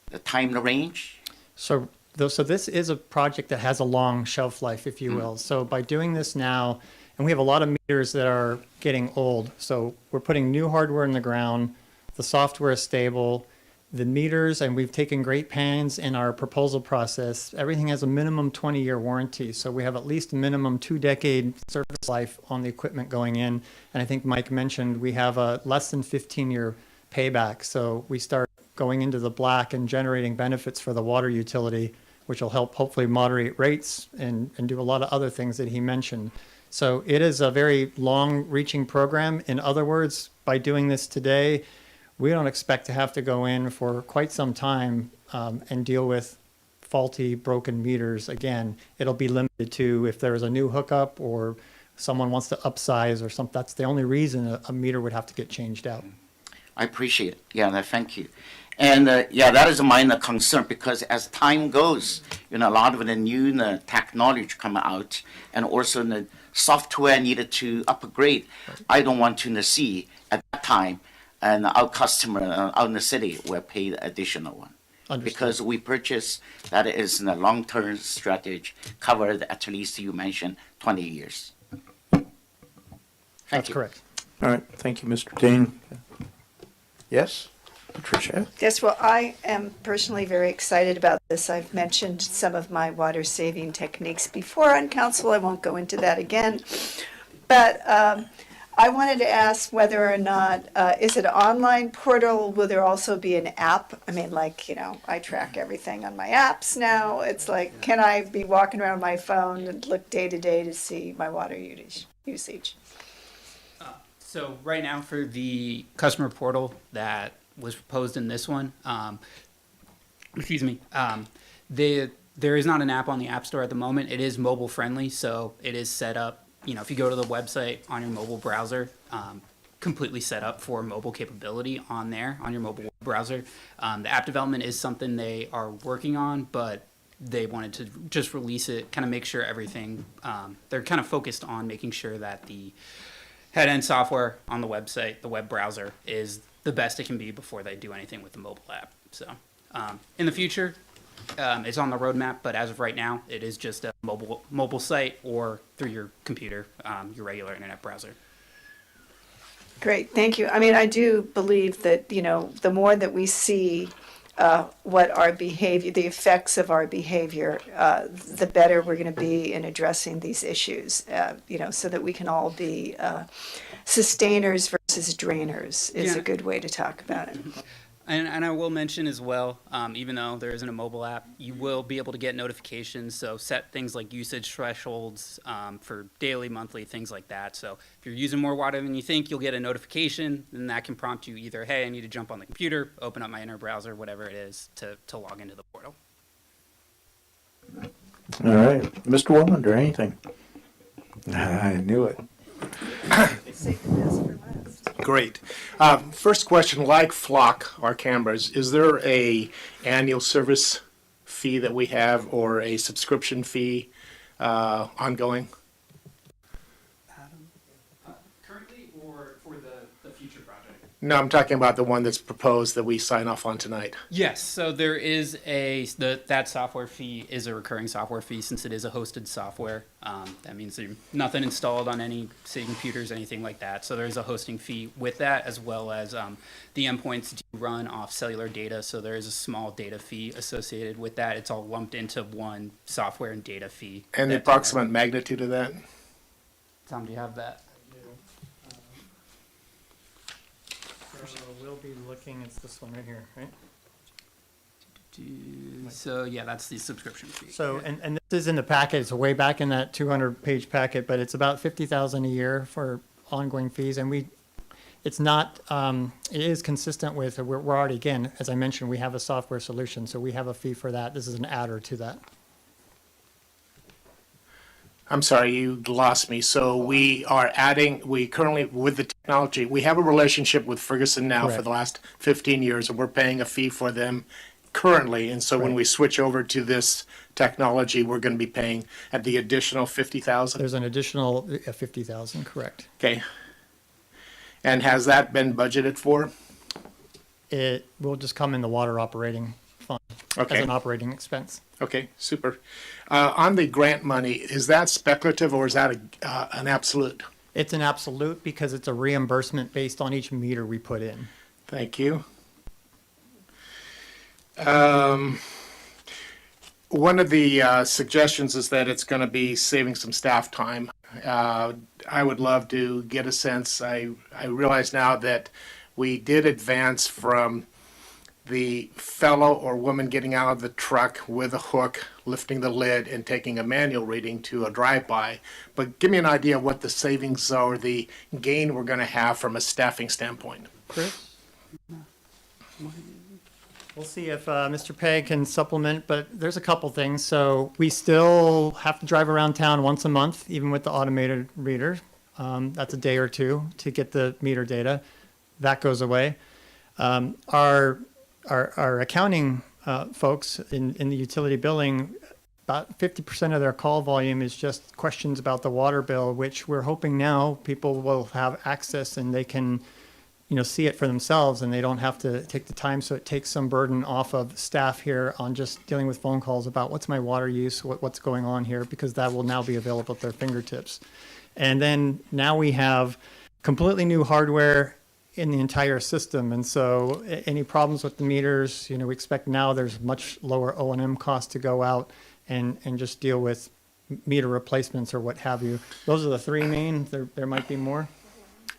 the time range?
So this is a project that has a long shelf life, if you will. So by doing this now, and we have a lot of meters that are getting old, so we're putting new hardware in the ground, the software is stable, the meters, and we've taken great pains in our proposal process. Everything has a minimum 20-year warranty, so we have at least a minimum 2-decade service life on the equipment going in. And I think Mike mentioned we have a less than 15-year payback, so we start going into the black and generating benefits for the water utility, which will help hopefully moderate rates and do a lot of other things that he mentioned. So it is a very long-reaching program. In other words, by doing this today, we don't expect to have to go in for quite some time and deal with faulty, broken meters. Again, it'll be limited to if there's a new hookup or someone wants to upsize or something. That's the only reason a meter would have to get changed out.
I appreciate it. Yeah, thank you. And that is my concern, because as time goes, a lot of the new technology come out, and also the software needed to upgrade. I don't want to see at that time, and our customer out in the city will pay the additional one.
Understood.
Because we purchase, that is in a long-term strategy, covered at least, you mentioned, 20 years.
That's correct.
All right. Thank you, Mr. Dean. Yes, Patricia?
Yes, well, I am personally very excited about this. I've mentioned some of my water saving techniques before on council. I won't go into that again. But I wanted to ask whether or not, is it an online portal? Will there also be an app? I mean, like, I track everything on my apps now. It's like, can I be walking around my phone and look day to day to see my water usage?
So right now for the customer portal that was proposed in this one, there is not an app on the App Store at the moment. It is mobile friendly, so it is set up. If you go to the website on your mobile browser, completely set up for mobile capability on there, on your mobile browser. The app development is something they are working on, but they wanted to just release it, kind of make sure everything, they're kind of focused on making sure that the head-end software on the website, the web browser, is the best it can be before they do anything with the mobile app. So in the future, it's on the roadmap, but as of right now, it is just a mobile site or through your computer, your regular internet browser.
Great, thank you. I mean, I do believe that, the more that we see what our behavior, the effects of our behavior, the better we're going to be in addressing these issues, so that we can all be sustainers versus drainers is a good way to talk about it.
And I will mention as well, even though there isn't a mobile app, you will be able to get notifications. So set things like usage thresholds for daily, monthly, things like that. So if you're using more water than you think, you'll get a notification, and that can prompt you either, hey, I need to jump on the computer, open up my internet browser, whatever it is, to log into the portal.
All right. Mr. Wellander, anything? I knew it.
Great. First question, like Flock, our cameras, is there a annual service fee that we have or a subscription fee ongoing?
Currently or for the future project?
No, I'm talking about the one that's proposed that we sign off on tonight.
Yes, so there is that software fee is a recurring software fee since it is a hosted software. That means there's nothing installed on any city computers, anything like that. So there is a hosting fee with that, as well as the endpoints do run off cellular data. So there is a small data fee associated with that. It's all lumped into one software and data fee.
And the approximate magnitude of that?
Tom, do you have that?
We'll be looking, it's this one right here, right?
So yeah, that's the subscription fee.
So, and this is in the packet, it's way back in that 200-page packet, but it's about $50,000 a year for ongoing fees, and it's not, it is consistent with, we're already, again, as I mentioned, we have a software solution, so we have a fee for that. This is an adder to that.
I'm sorry, you lost me. So we currently, with the technology, we have a relationship with Ferguson now for the last 15 years, and we're paying a fee for them currently. And so when we switch over to this technology, we're going to be paying at the additional $50,000?
There's an additional $50,000, correct.
Okay. And has that been budgeted for?
It will just come in the water operating fund as an operating expense.
Okay, super. On the grant money, is that speculative or is that an absolute?
It's an absolute because it's a reimbursement based on each meter we put in.
Thank you. One of the suggestions is that it's going to be saving some staff time. I would love to get a sense. I realize now that we did advance from the fellow or woman getting out of the truck with a hook, lifting the lid and taking a manual reading to a drive-by. But give me an idea of what the savings or the gain we're going to have from a staffing standpoint.
Chris? We'll see if Mr. Pegg can supplement, but there's a couple things. So we still have to drive around town once a month, even with the automated reader. That's a day or two to get the meter data. That goes away. Our accounting folks in the utility billing, about 50% of their call volume is just questions about the water bill, which we're hoping now people will have access and they can, see it for themselves and they don't have to take the time. So it takes some burden off of staff here on just dealing with phone calls about what's my water use, what's going on here, because that will now be available at their fingertips. And then now we have completely new hardware in the entire system. And so any problems with the meters, we expect now there's much lower O&M costs to go out and just deal with meter replacements or what have you. Those are the three main. There might be more.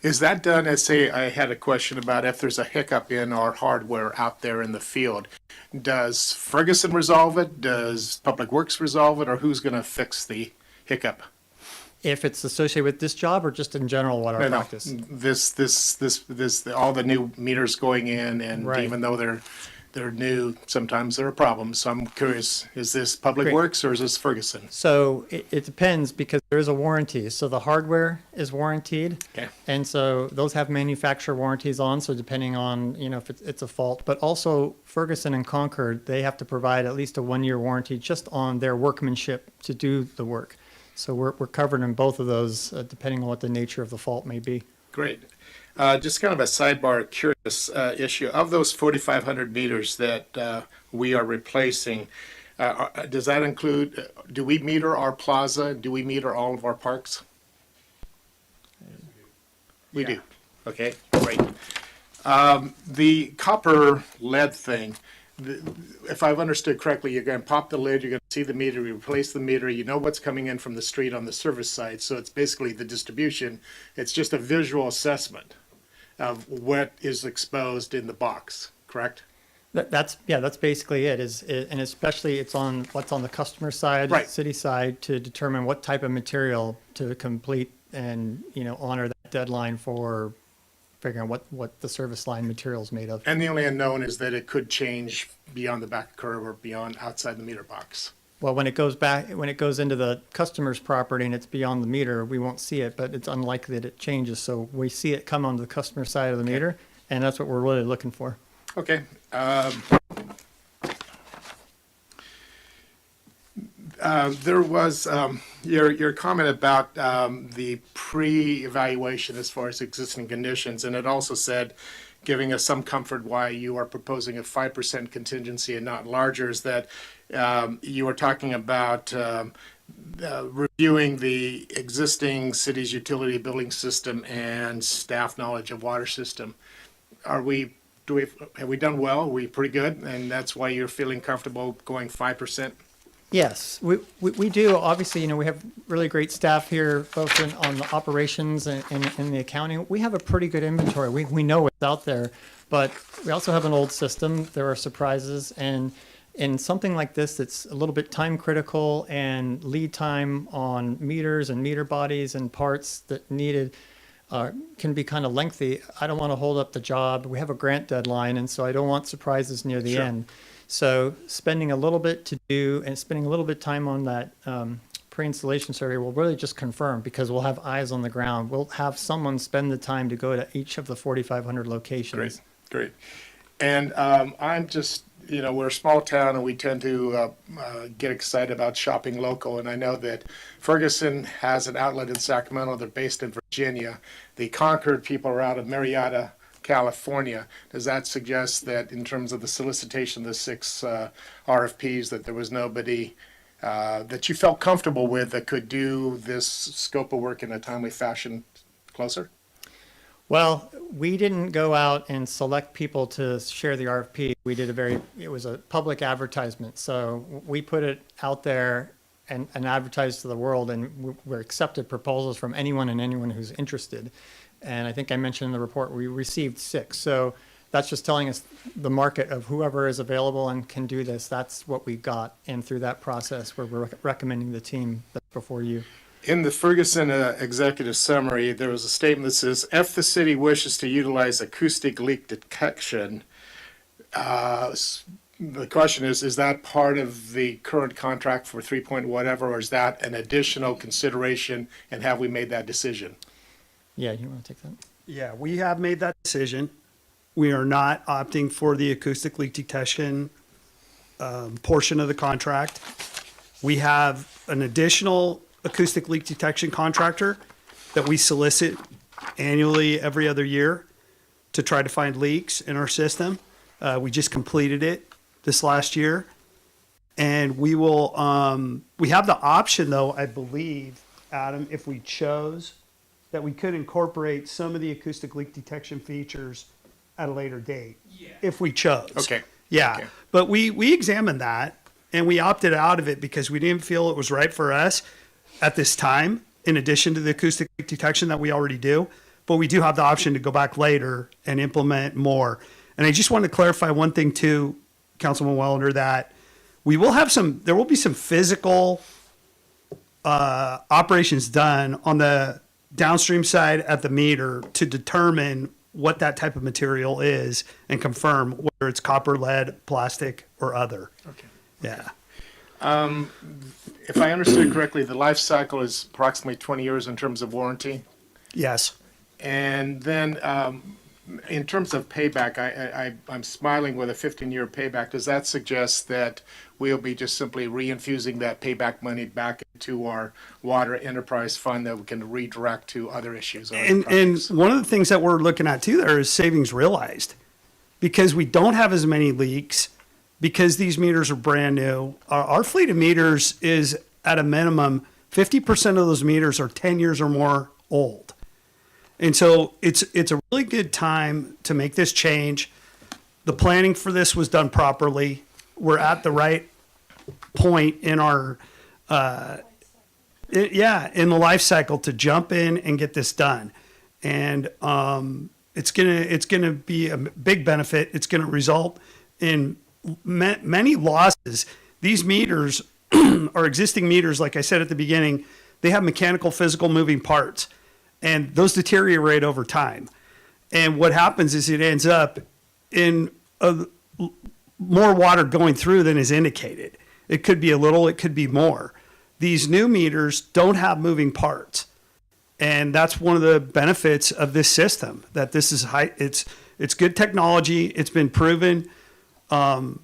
Is that done as, say, I had a question about if there's a hiccup in our hardware out there in the field. Does Ferguson resolve it? Does Public Works resolve it? Or who's going to fix the hiccup?
If it's associated with this job or just in general what our
No,
practice?
This, all the new meters going in, and
Right.
even though they're new, sometimes there are problems. So I'm curious, is this Public
Great.
Works or is this Ferguson?
So it depends because there is a warranty. So the hardware is warranted.
Okay.
And so those have manufacturer warranties on. So depending on, if it's a fault, but also Ferguson and Concord, they have to provide at least a 1-year warranty just on their workmanship to do the work. So we're covered in both of those, depending on what the nature of the fault may be.
Great. Just kind of a sidebar, curious issue. Of those 4,500 meters that we are replacing, does that include, do we meter our plaza? Do we meter all of our parks? We do. Okay, great. The copper lead thing, if I've understood correctly, you're going to pop the lid, you're going to see the meter, you replace the meter, you know what's coming in from the street on the service side, so it's basically the distribution. It's just a visual assessment of what is exposed in the box, correct?
That's basically it. And especially it's on what's on the customer side,
Right.
city side, to determine what type of material to complete and honor that deadline for figuring out what the service line material is made of.
And the only unknown is that it could change beyond the back curve or beyond outside the meter box.
Well, when it goes into the customer's property and it's beyond the meter, we won't see it, but it's unlikely that it changes. So we see it come onto the customer side of the meter, and that's what we're really looking for.
Okay. There was your comment about the pre-evaluation as far as existing conditions, and it also said, giving us some comfort why you are proposing a 5% contingency and not larger, is that you were talking about reviewing the existing city's utility billing system and staff knowledge of water system. Have we done well? Are we pretty good? And that's why you're feeling comfortable going 5%?
Yes, we do. Obviously, we have really great staff here, both on the operations and in the accounting. We have a pretty good inventory. We know what's out there, but we also have an old system. There are surprises, and in something like this, it's a little bit time critical, and lead time on meters and meter bodies and parts that needed can be kind of lengthy. I don't want to hold up the job. We have a grant deadline, and so I don't want surprises near the end. So spending a little bit to do and spending a little bit time on that pre-installation survey will really just confirm, because we'll have eyes on the ground. We'll have someone spend the time to go to each of the 4,500 locations.
Great. And I'm just, we're a small town and we tend to get excited about shopping local. And I know that Ferguson has an outlet in Sacramento. They're based in Virginia. The Concord people are out of Marietta, California. Does that suggest that in terms of the solicitation of the 6 RFPs, that there was nobody that you felt comfortable with that could do this scope of work in a timely fashion closer?
Well, we didn't go out and select people to share the RFP. We did it was a public advertisement. So we put it out there and advertised to the world, and we accepted proposals from anyone and anyone who's interested. And I think I mentioned in the report, we received 6. So that's just telling us the market of whoever is available and can do this. That's what we got. And through that process, we're recommending the team that's before you.
In the Ferguson executive summary, there was a statement that says, if the city wishes to utilize acoustic leak detection, the question is that part of the current contract for 3 point whatever, or is that an additional consideration, and have we made that decision?
Yeah, you want to take that?
Yeah, we have made that decision. We are not opting for the acoustic leak detection portion of the contract. We have an additional acoustic leak detection contractor that we solicit annually every other year to try to find leaks in our system. We just completed it this last year. And we will, we have the option though, I believe, Adam, if we chose, that we could incorporate some of the acoustic leak detection features at a later date, if we chose.
Okay.
Yeah,
Okay.
but we examined that and we opted out of it because we didn't feel it was right for us at this time, in addition to the acoustic leak detection that we already do. but we do have the option to go back later and implement more. And I just want to clarify one thing too, Councilman Wellander, that there will be some physical operations done on the downstream side at the meter to determine what that type of material is and confirm whether it's copper, lead, plastic, or other.
Okay.
Yeah.
If I understood correctly, the life cycle is approximately 20 years in terms of warranty.
Yes.
And then in terms of payback, I'm smiling with a 15-year payback. Does that suggest that we'll be just simply reinfusing that payback money back into our water enterprise fund that we can redirect to other issues?
And one of the things that we're looking at too there is savings realized, because we don't have as many leaks, because these meters are brand new. Our fleet of meters is at a minimum 50% of those meters are 10 years or more old. And so it's a really good time to make this change. The planning for this was done properly. We're at the right point in our in the life cycle to jump in and get this done. And it's gonna be a big benefit. It's gonna result in many losses. These meters are existing meters, like I said at the beginning. They have mechanical, physical moving parts, and those deteriorate over time. And what happens is it ends up in more water going through than is indicated. It could be a little, it could be more. These new meters don't have moving parts. And that's one of the benefits of this system, that this is it's good technology. It's been proven. Tom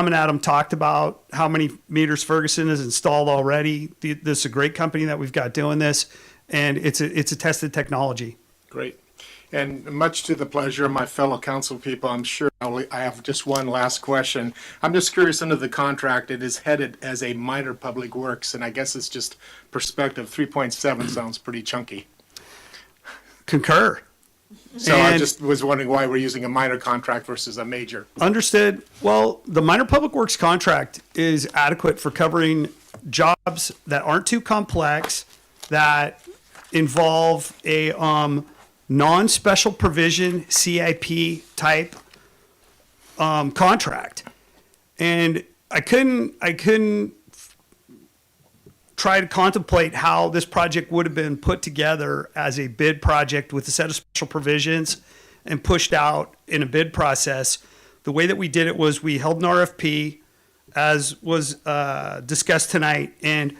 and Adam talked about how many meters Ferguson has installed already. This is a great company that we've got doing this, and it's a tested technology.
Great. And much to the pleasure of my fellow council people, I'm sure I have just one last question. I'm just curious, under the contract, it is headed as a minor public works, and I guess it's just perspective. 3.7 sounds pretty chunky.
Concur.
So I just was wondering why we're using a minor contract versus a major.
Understood. Well, the minor public works contract is adequate for covering jobs that aren't too complex, that involve a non-special provision CIP type contract. And I couldn't try to contemplate how this project would have been put together as a bid project with a set of special provisions and pushed out in a bid process. The way that we did it was we held an RFP, as was discussed tonight, and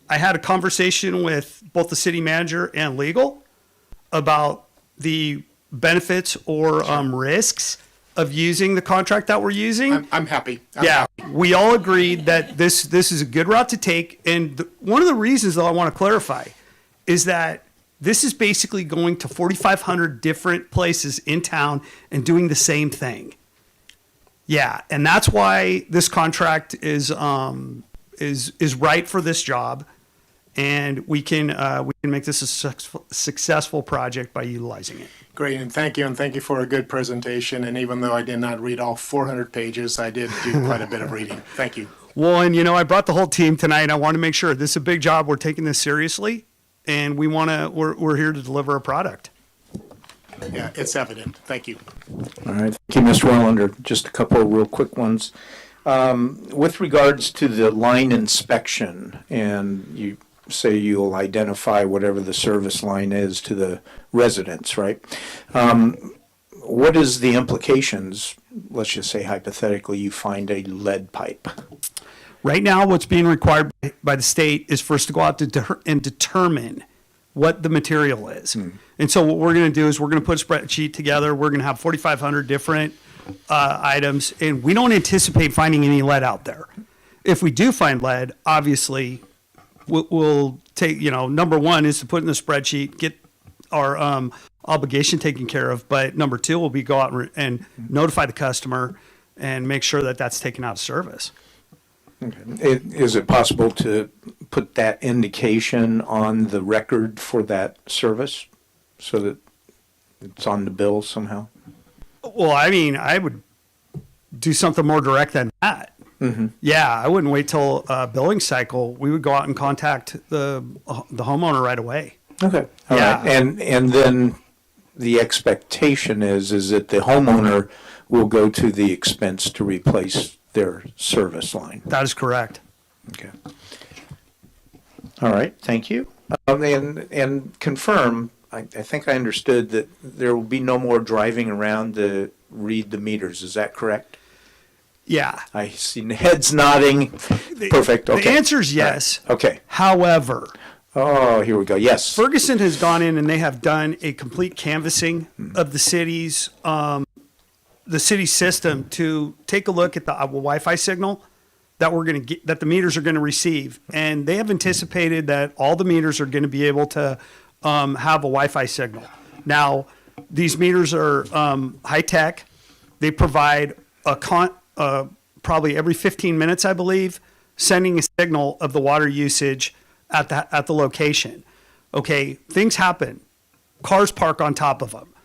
I had a conversation with both the city manager and legal about the benefits or risks of using the contract that we're using.
I'm happy.
We all agreed that this is a good route to take. And one of the reasons, though, I want to clarify is that this is basically going to 4,500 different places in town and doing the same thing. Yeah, and that's why this contract is right for this job, and we can make this a successful project by utilizing it.
Great, and thank you for a good presentation. And even though I did not read all 400 pages, I did do quite a bit of reading. Thank you.
Well, and I brought the whole team tonight. I want to make sure this is a big job. We're taking this seriously, and we're here to deliver a product.
Yeah, it's evident. Thank you.
All right. Thank you, Mr. Wellander. Just a couple of real quick ones. With regards to the line inspection, and you say you'll identify whatever the service line is to the residents, right? What is the implications? Let's just say hypothetically you find a lead pipe.
Right now, what's being required by the state is for us to go out and determine what the material is. And so what we're going to do is we're going to put a spreadsheet together. We're going to have 4,500 different items, and we don't anticipate finding any lead out there. If we do find lead, obviously, we'll take, number one is to put in the spreadsheet, get our obligation taken care of. But number two will be go out and notify the customer and make sure that that's taken out of service.
Okay. Is it possible to put that indication on the record for that service so that it's on the bill somehow?
Well, I mean, I would do something more direct than that. Mm-hmm. Yeah, I wouldn't wait till billing cycle. We would go out and contact the homeowner right away.
Okay. All right. And then the expectation is that the homeowner will go to the expense to replace their service line.
That is correct.
Okay. All right, thank you. And confirm, I think I understood that there will be no more driving around to read the meters. Is that correct?
Yeah.
I see heads nodding. Perfect, okay.
The answer is yes.
Okay.
However,
oh, here we go. Yes.
Ferguson has gone in and they have done a complete canvassing of the city's system to take a look at the Wi-Fi signal that we're going to get, that the meters are going to receive, and they have anticipated that all the meters are going to be able to have a Wi-Fi signal. Now, these meters are high tech. They provide probably every 15 minutes, I believe, sending a signal of the water usage at the location. Okay, things happen. Cars park on top of them.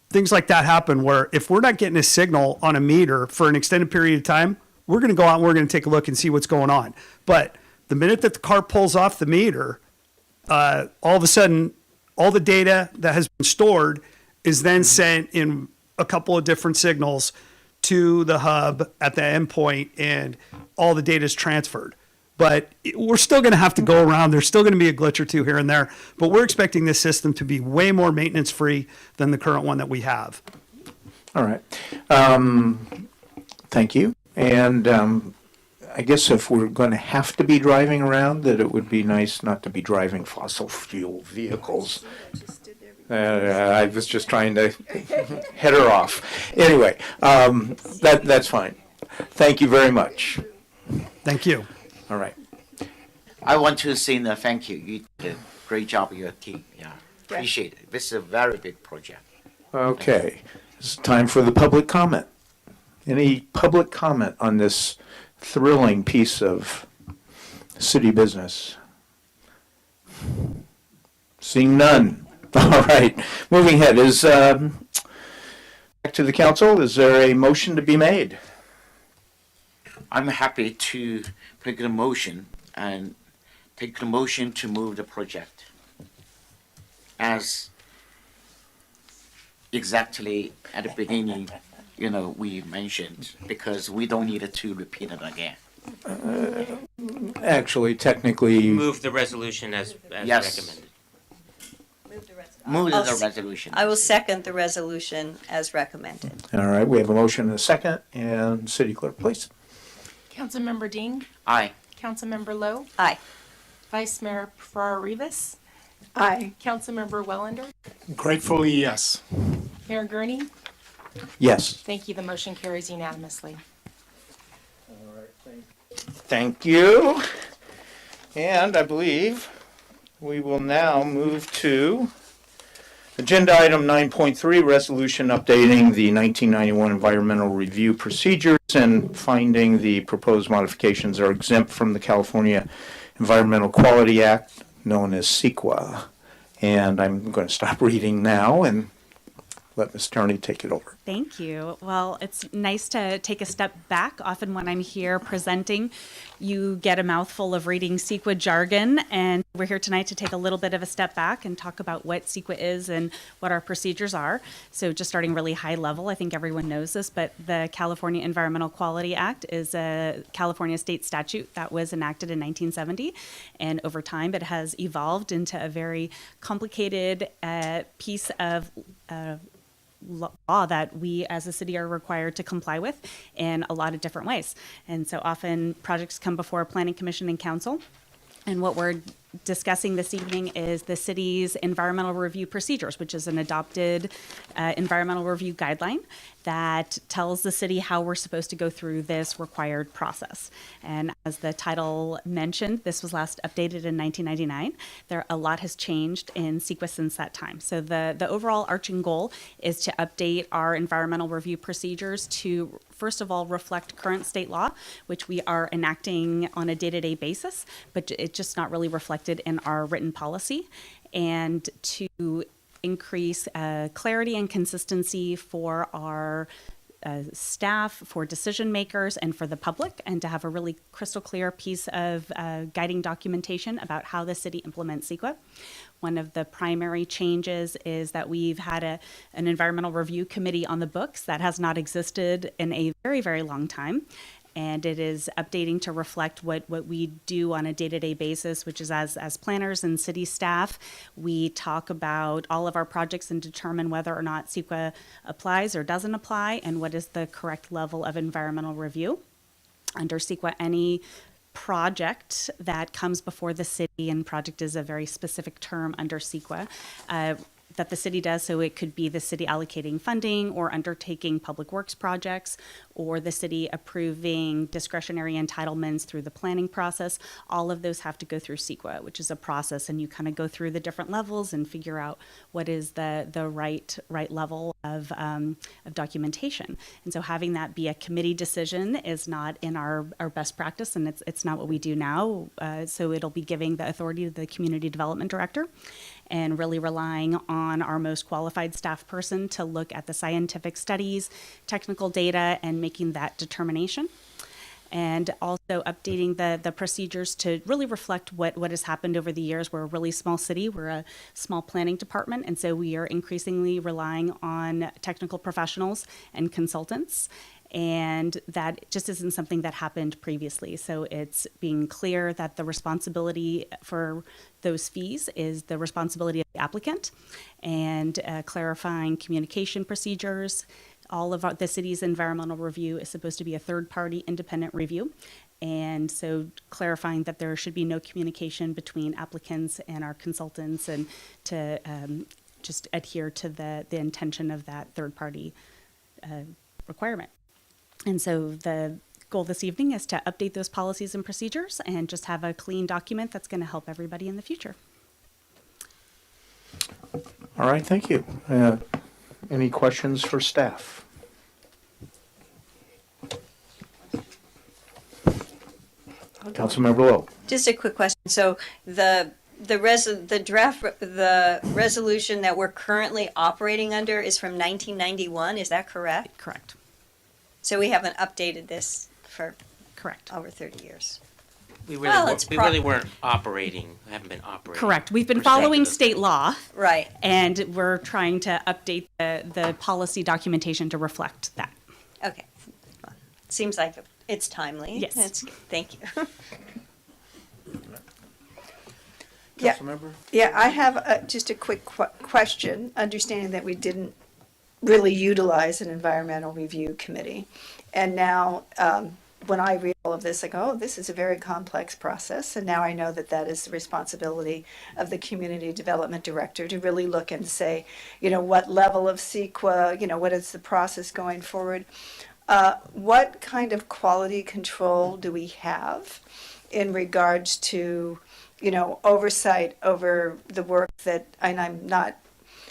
Things like that happen where if we're not getting a signal on a meter for an extended period of time, we're going to go out and we're going to take a look and see what's going on. But the minute that the car pulls off the meter, all of a sudden, all the data that has been stored is then sent in a couple of different signals to the hub at the endpoint, and all the data is transferred. But we're still going to have to go around. There's still going to be a glitch or two here and there. But we're expecting this system to be way more maintenance-free than the current one that we have.
All right. Thank you. And I guess if we're going to have to be driving around, that it would be nice not to be driving fossil fuel vehicles. I was just trying to head her off. Anyway, that's fine. Thank you very much.
Thank you.
All right.
I want to say thank you. You did a great job with your team. Yeah, appreciate it. This is a very big project.
Okay. It's time for the public comment. Any public comment on this thrilling piece of city business? Seeing none. All right. Moving ahead. Back to the council. Is there a motion to be made?
I'm happy to take the motion and take the motion to move the project as exactly at the beginning, we mentioned, because we don't need to repeat it again.
Actually, technically.
Move the resolution as
Yes.
recommended.
Move the resolution.
I will second the resolution as recommended.
All right. We have a motion and a second. And City Clerk, please.
Councilmember Dean.
Aye.
Councilmember Lowe.
Aye.
Vice Mayor Farrar-Rivas.
Aye.
Councilmember Wellander.
Gratefully, yes.
Mayor Gurney.
Yes.
Thank you. The motion carries unanimously.
Thank you. And I believe we will now move to agenda item 9.3, resolution updating the 1991 environmental review procedures and finding the proposed modifications are exempt from the California Environmental Quality Act, known as CEQA. And I'm going to stop reading now and let Ms. Turney take it over.
Thank you. Well, it's nice to take a step back. Often when I'm here presenting, you get a mouthful of reading CEQA jargon, and we're here tonight to take a little bit of a step back and talk about what CEQA is and what our procedures are. So just starting really high level, I think everyone knows this, but the California Environmental Quality Act is a California state statute that was enacted in 1970, and over time it has evolved into a very complicated piece of law that we as a city are required to comply with in a lot of different ways. And so often projects come before Planning Commission and Council. And what we're discussing this evening is the city's environmental review procedures, which is an adopted environmental review guideline that tells the city how we're supposed to go through this required process. And as the title mentioned, this was last updated in 1999. A lot has changed in CEQA since that time. So the overall arching goal is to update our environmental review procedures to, first of all, reflect current state law, which we are enacting on a day-to-day basis, but it's just not really reflected in our written policy, and to increase clarity and consistency for our staff, for decision makers, and for the public, and to have a really crystal clear piece of guiding documentation about how the city implements CEQA. One of the primary changes is that we've had an environmental review committee on the books that has not existed in a very, very long time. And it is updating to reflect what we do on a day-to-day basis, which is as planners and city staff, we talk about all of our projects and determine whether or not CEQA applies or doesn't apply, and what is the correct level of environmental review. Under CEQA, any project that comes before the city, and project is a very specific term under CEQA, that the city does, so it could be the city allocating funding or undertaking public works projects, or the city approving discretionary entitlements through the planning process. All of those have to go through CEQA, which is a process, and you kind of go through the different levels and figure out what is the right level of documentation. And so having that be a committee decision is not in our best practice, and it's not what we do now. So it'll be giving the authority to the community development director, and really relying on our most qualified staff person to look at the scientific studies, technical data, and making that determination. And also updating the procedures to really reflect what has happened over the years. We're a really small city, we're a small planning department, and so we are increasingly relying on technical professionals and consultants. And that just isn't something that happened previously. So it's being clear that the responsibility for those fees is the responsibility of the applicant, and clarifying communication procedures. All of the city's environmental review is supposed to be a third-party independent review. And so clarifying that there should be no communication between applicants and our consultants, and to just adhere to the intention of that third-party requirement. And so the goal this evening is to update those policies and procedures and just have a clean document that's going to help everybody in the future.
All right, thank you. Any questions for staff? Councilmember Lowe.
Just a quick question. So the resolution that we're currently operating under is from 1991. Is that correct?
Correct.
So we haven't updated this for
Correct.
over 30 years.
We really weren't operating. We haven't been operating.
Correct. We've been
for sake of
following
this.
state law.
Right.
And we're trying to update the policy documentation to reflect that.
Okay. Seems like it's timely.
Yes.
Thank you.
Yeah.
Councilmember?
Yeah, I have just a quick question, understanding that we didn't really utilize an environmental review committee. And now, when I read all of this, I go, oh, this is a very complex process. And now I know that that is the responsibility of the community development director to really look and say, what level of CEQA, what is the process going forward? What kind of quality control do we have in regards to, oversight over the work that, and I'm not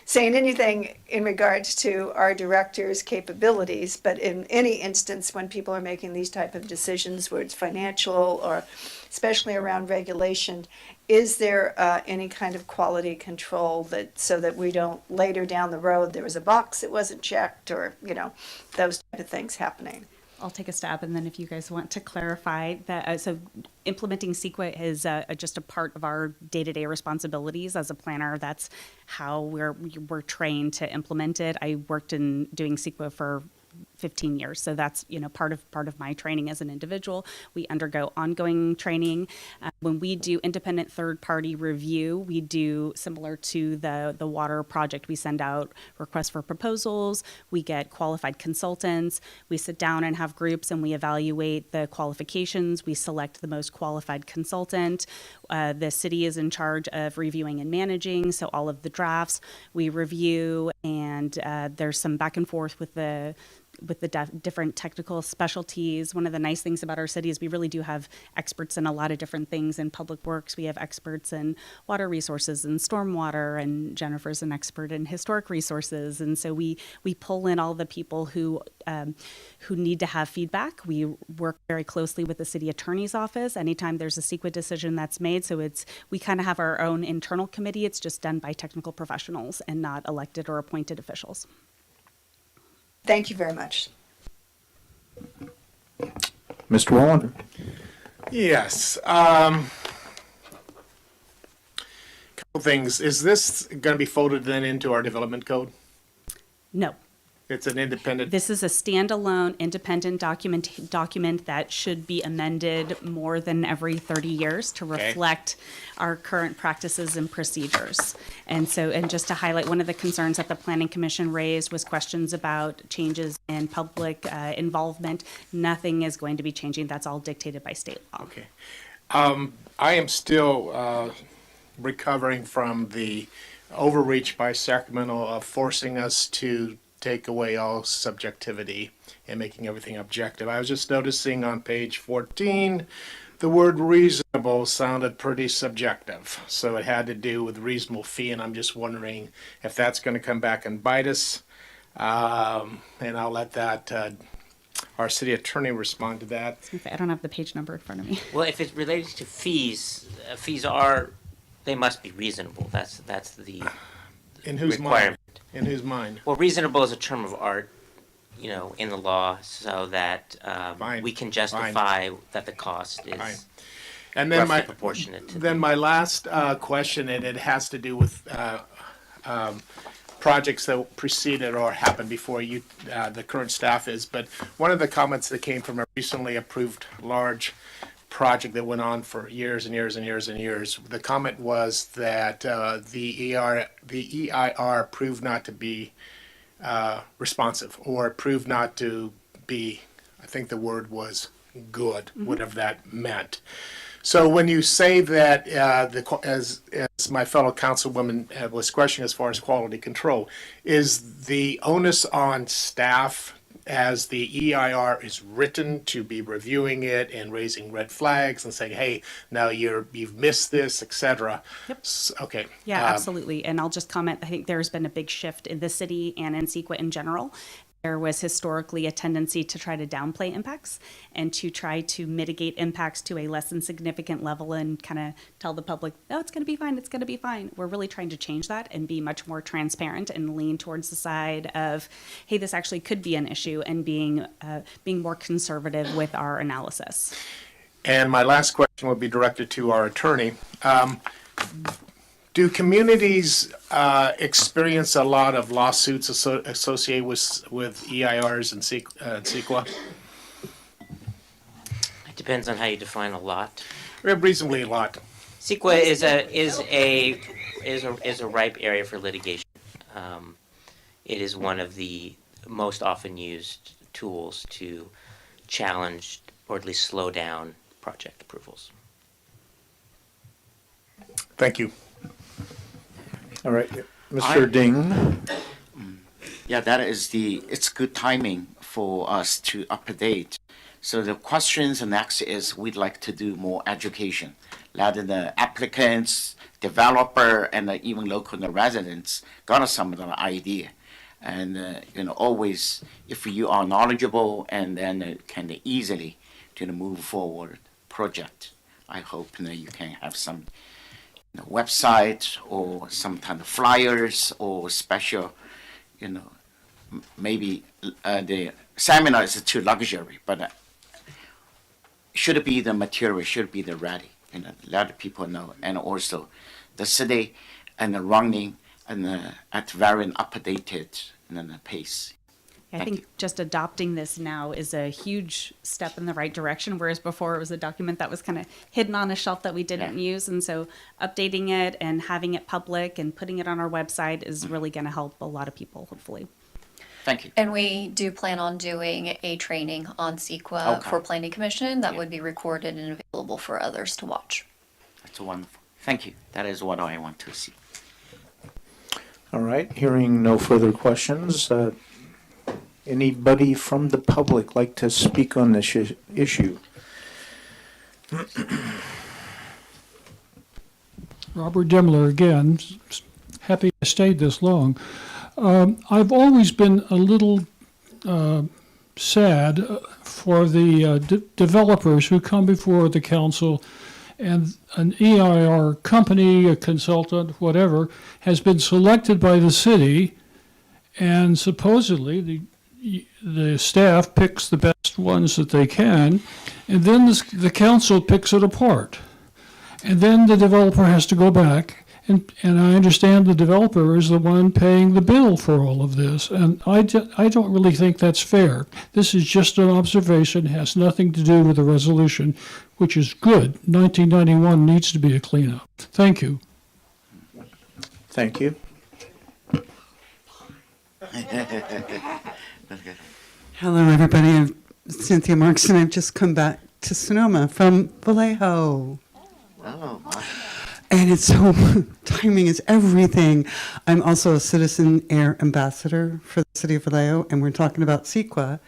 saying anything in regards to our director's capabilities, but in any instance when people are making these type of decisions where it's financial or especially around regulation, is there any kind of quality control so that we don't later down the road there was a box that wasn't checked, or those type of things happening?
I'll take a stab, and then if you guys want to clarify that, so implementing CEQA is just a part of our day-to-day responsibilities as a planner. That's how we're trained to implement it. I worked in doing CEQA for 15 years. So that's, part of my training as an individual. We undergo ongoing training. When we do independent third-party review, we do similar to the water project. We send out requests for proposals. We get qualified consultants. We sit down and have groups and we evaluate the qualifications. We select the most qualified consultant. The city is in charge of reviewing and managing. So all of the drafts we review, and there's some back and forth with the different technical specialties. One of the nice things about our city is we really do have experts in a lot of different things. In public works, we have experts in water resources and stormwater, and Jennifer's an expert in historic resources. And so we pull in all the people who need to have feedback. We work very closely with the city attorney's office anytime there's a CEQA decision that's made. So we kind of have our own internal committee. It's just done by technical professionals and not elected or appointed officials.
Thank you very much.
Mr. Wellander?
Yes. Couple things. Is this going to be folded then into our development code?
No.
It's an independent.
This is a standalone, independent document that should be amended more than every 30 years to
Okay.
reflect our current practices and procedures. And so, and just to highlight, one of the concerns that the Planning Commission raised was questions about changes in public involvement. Nothing is going to be changing. That's all dictated by state law.
Okay. I am still recovering from the overreach by Sacramento of forcing us to take away all subjectivity and making everything objective. I was just noticing on page 14, the word reasonable sounded pretty subjective. So it had to do with reasonable fee, and I'm just wondering if that's going to come back and bite us. And I'll let that our city attorney respond to that.
I don't have the page number in front of me.
Well, if it's related to fees, they must be reasonable. That's the
In whose
requirement.
mind? In whose mind?
Well, reasonable is a term of art, in the law, so that we can justify that the cost is
Fine. And then
roughly proportionate. To
my last question, and it has to do with projects that preceded or happened before you, the current staff is. But one of the comments that came from a recently approved large project that went on for years and years and years and years, the comment was that the EIR proved not to be responsive, or proved not to be, I think the word was good, whatever that meant. So when you say that, as my fellow councilwoman was questioning as far as quality control, is the onus on staff as the EIR is written to be reviewing it and raising red flags and saying, hey, now you've missed this, etc.?
Yep.
Okay.
Yeah, absolutely. And I'll just comment, I think there's been a big shift in the city and in CEQA in general. There was historically a tendency to try to downplay impacts and to try to mitigate impacts to a less than significant level and kind of tell the public, no, it's going to be fine, it's going to be fine. We're really trying to change that and be much more transparent and lean towards the side of, hey, this actually could be an issue, and being more conservative with our analysis.
And my last question would be directed to our attorney. Do communities experience a lot of lawsuits associated with EIRs and CEQA?
It depends on how you define a lot.
Reasonably a lot.
CEQA is a ripe area for litigation. It is one of the most often used tools to challenge or at least slow down project approvals.
Thank you.
All right, Mr. Ding.
Yeah, it's good timing for us to update. So the questions next is we'd like to do more education. Let the applicants, developer, and even local residents got some of the idea. And, always, if you are knowledgeable and then can easily move forward project, I hope you can have some website or some kind of flyers or special, maybe the seminar is too luxury, but should be the material, should be the ready, let people know. And also the city and the running and at very updated pace.
I think just adopting this now is a huge step in the right direction, whereas before it was a document that was kind of hidden on a shelf that we didn't use. And so updating it and having it public and putting it on our website is really going to help a lot of people, hopefully.
Thank you.
And we do plan on doing a training on CEQA for Planning Commission that would be recorded and available for others to watch.
That's wonderful. Thank you. That is what I want to see.
All right, hearing no further questions, anybody from the public like to speak on this issue?
Robert Demler again. Happy I stayed this long. I've always been a little sad for the developers who come before the council, and an EIR company, a consultant, whatever, has been selected by the city, and supposedly the the staff picks the best ones that they can, and then the council picks it apart. And then the developer has to go back, and I understand the developer is the one paying the bill for all of this, and I don't really think that's fair. This is just an observation, has nothing to do with the resolution, which is good. 1991 needs to be a cleanup. Thank you.
Thank you.
Hello, everybody. I'm Cynthia Marks, and I've just come back to Sonoma from Vallejo.
Oh, my.
And it's so, timing is everything. I'm also a Citizen Air Ambassador for the city of Vallejo, and we're talking about CEQA.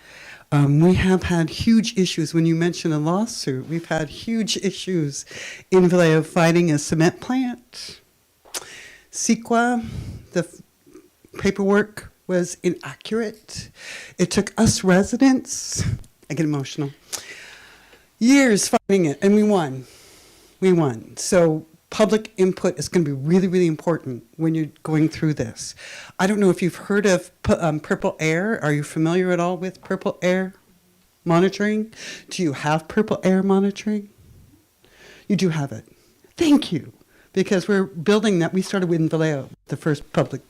We have had huge issues. When you mention a lawsuit, we've had huge issues in Vallejo fighting a cement plant. CEQA, the paperwork was inaccurate. It took us residents, I get emotional, years fighting it, and we won. We won. So public input is going to be really, really important when you're going through this. I don't know if you've heard of Purple Air. Are you familiar at all with Purple Air monitoring? Do you have Purple Air monitoring? You do have it. Thank you. Because we're building that. We started with Vallejo, the first public,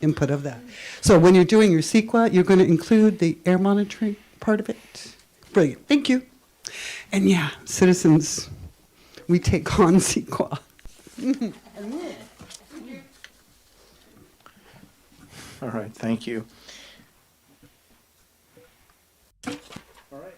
input of that. So when you're doing your CEQA, you're going to include the air monitoring part of it. Brilliant. Thank you. And yeah, citizens, we take on CEQA.
All right, thank you. All right.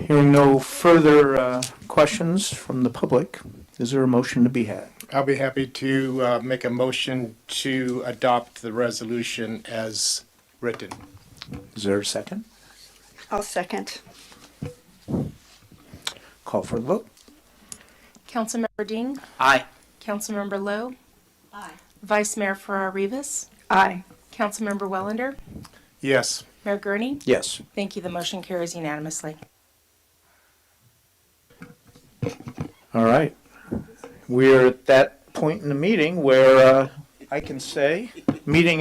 Hearing no further questions from the public, is there a motion to be had?
I'll be happy to make a motion to adopt the resolution as written.
Is there a second?
I'll second.
Call for the vote.
Councilmember Ding.
Aye.
Councilmember Lowe.
Aye.
Vice Mayor Farrar-Rivas.
Aye.
Councilmember Wellander.
Yes.
Mayor Gurney.
Yes.
Thank you. The motion carries unanimously.
All right. We're at that point in the meeting where I can say, meeting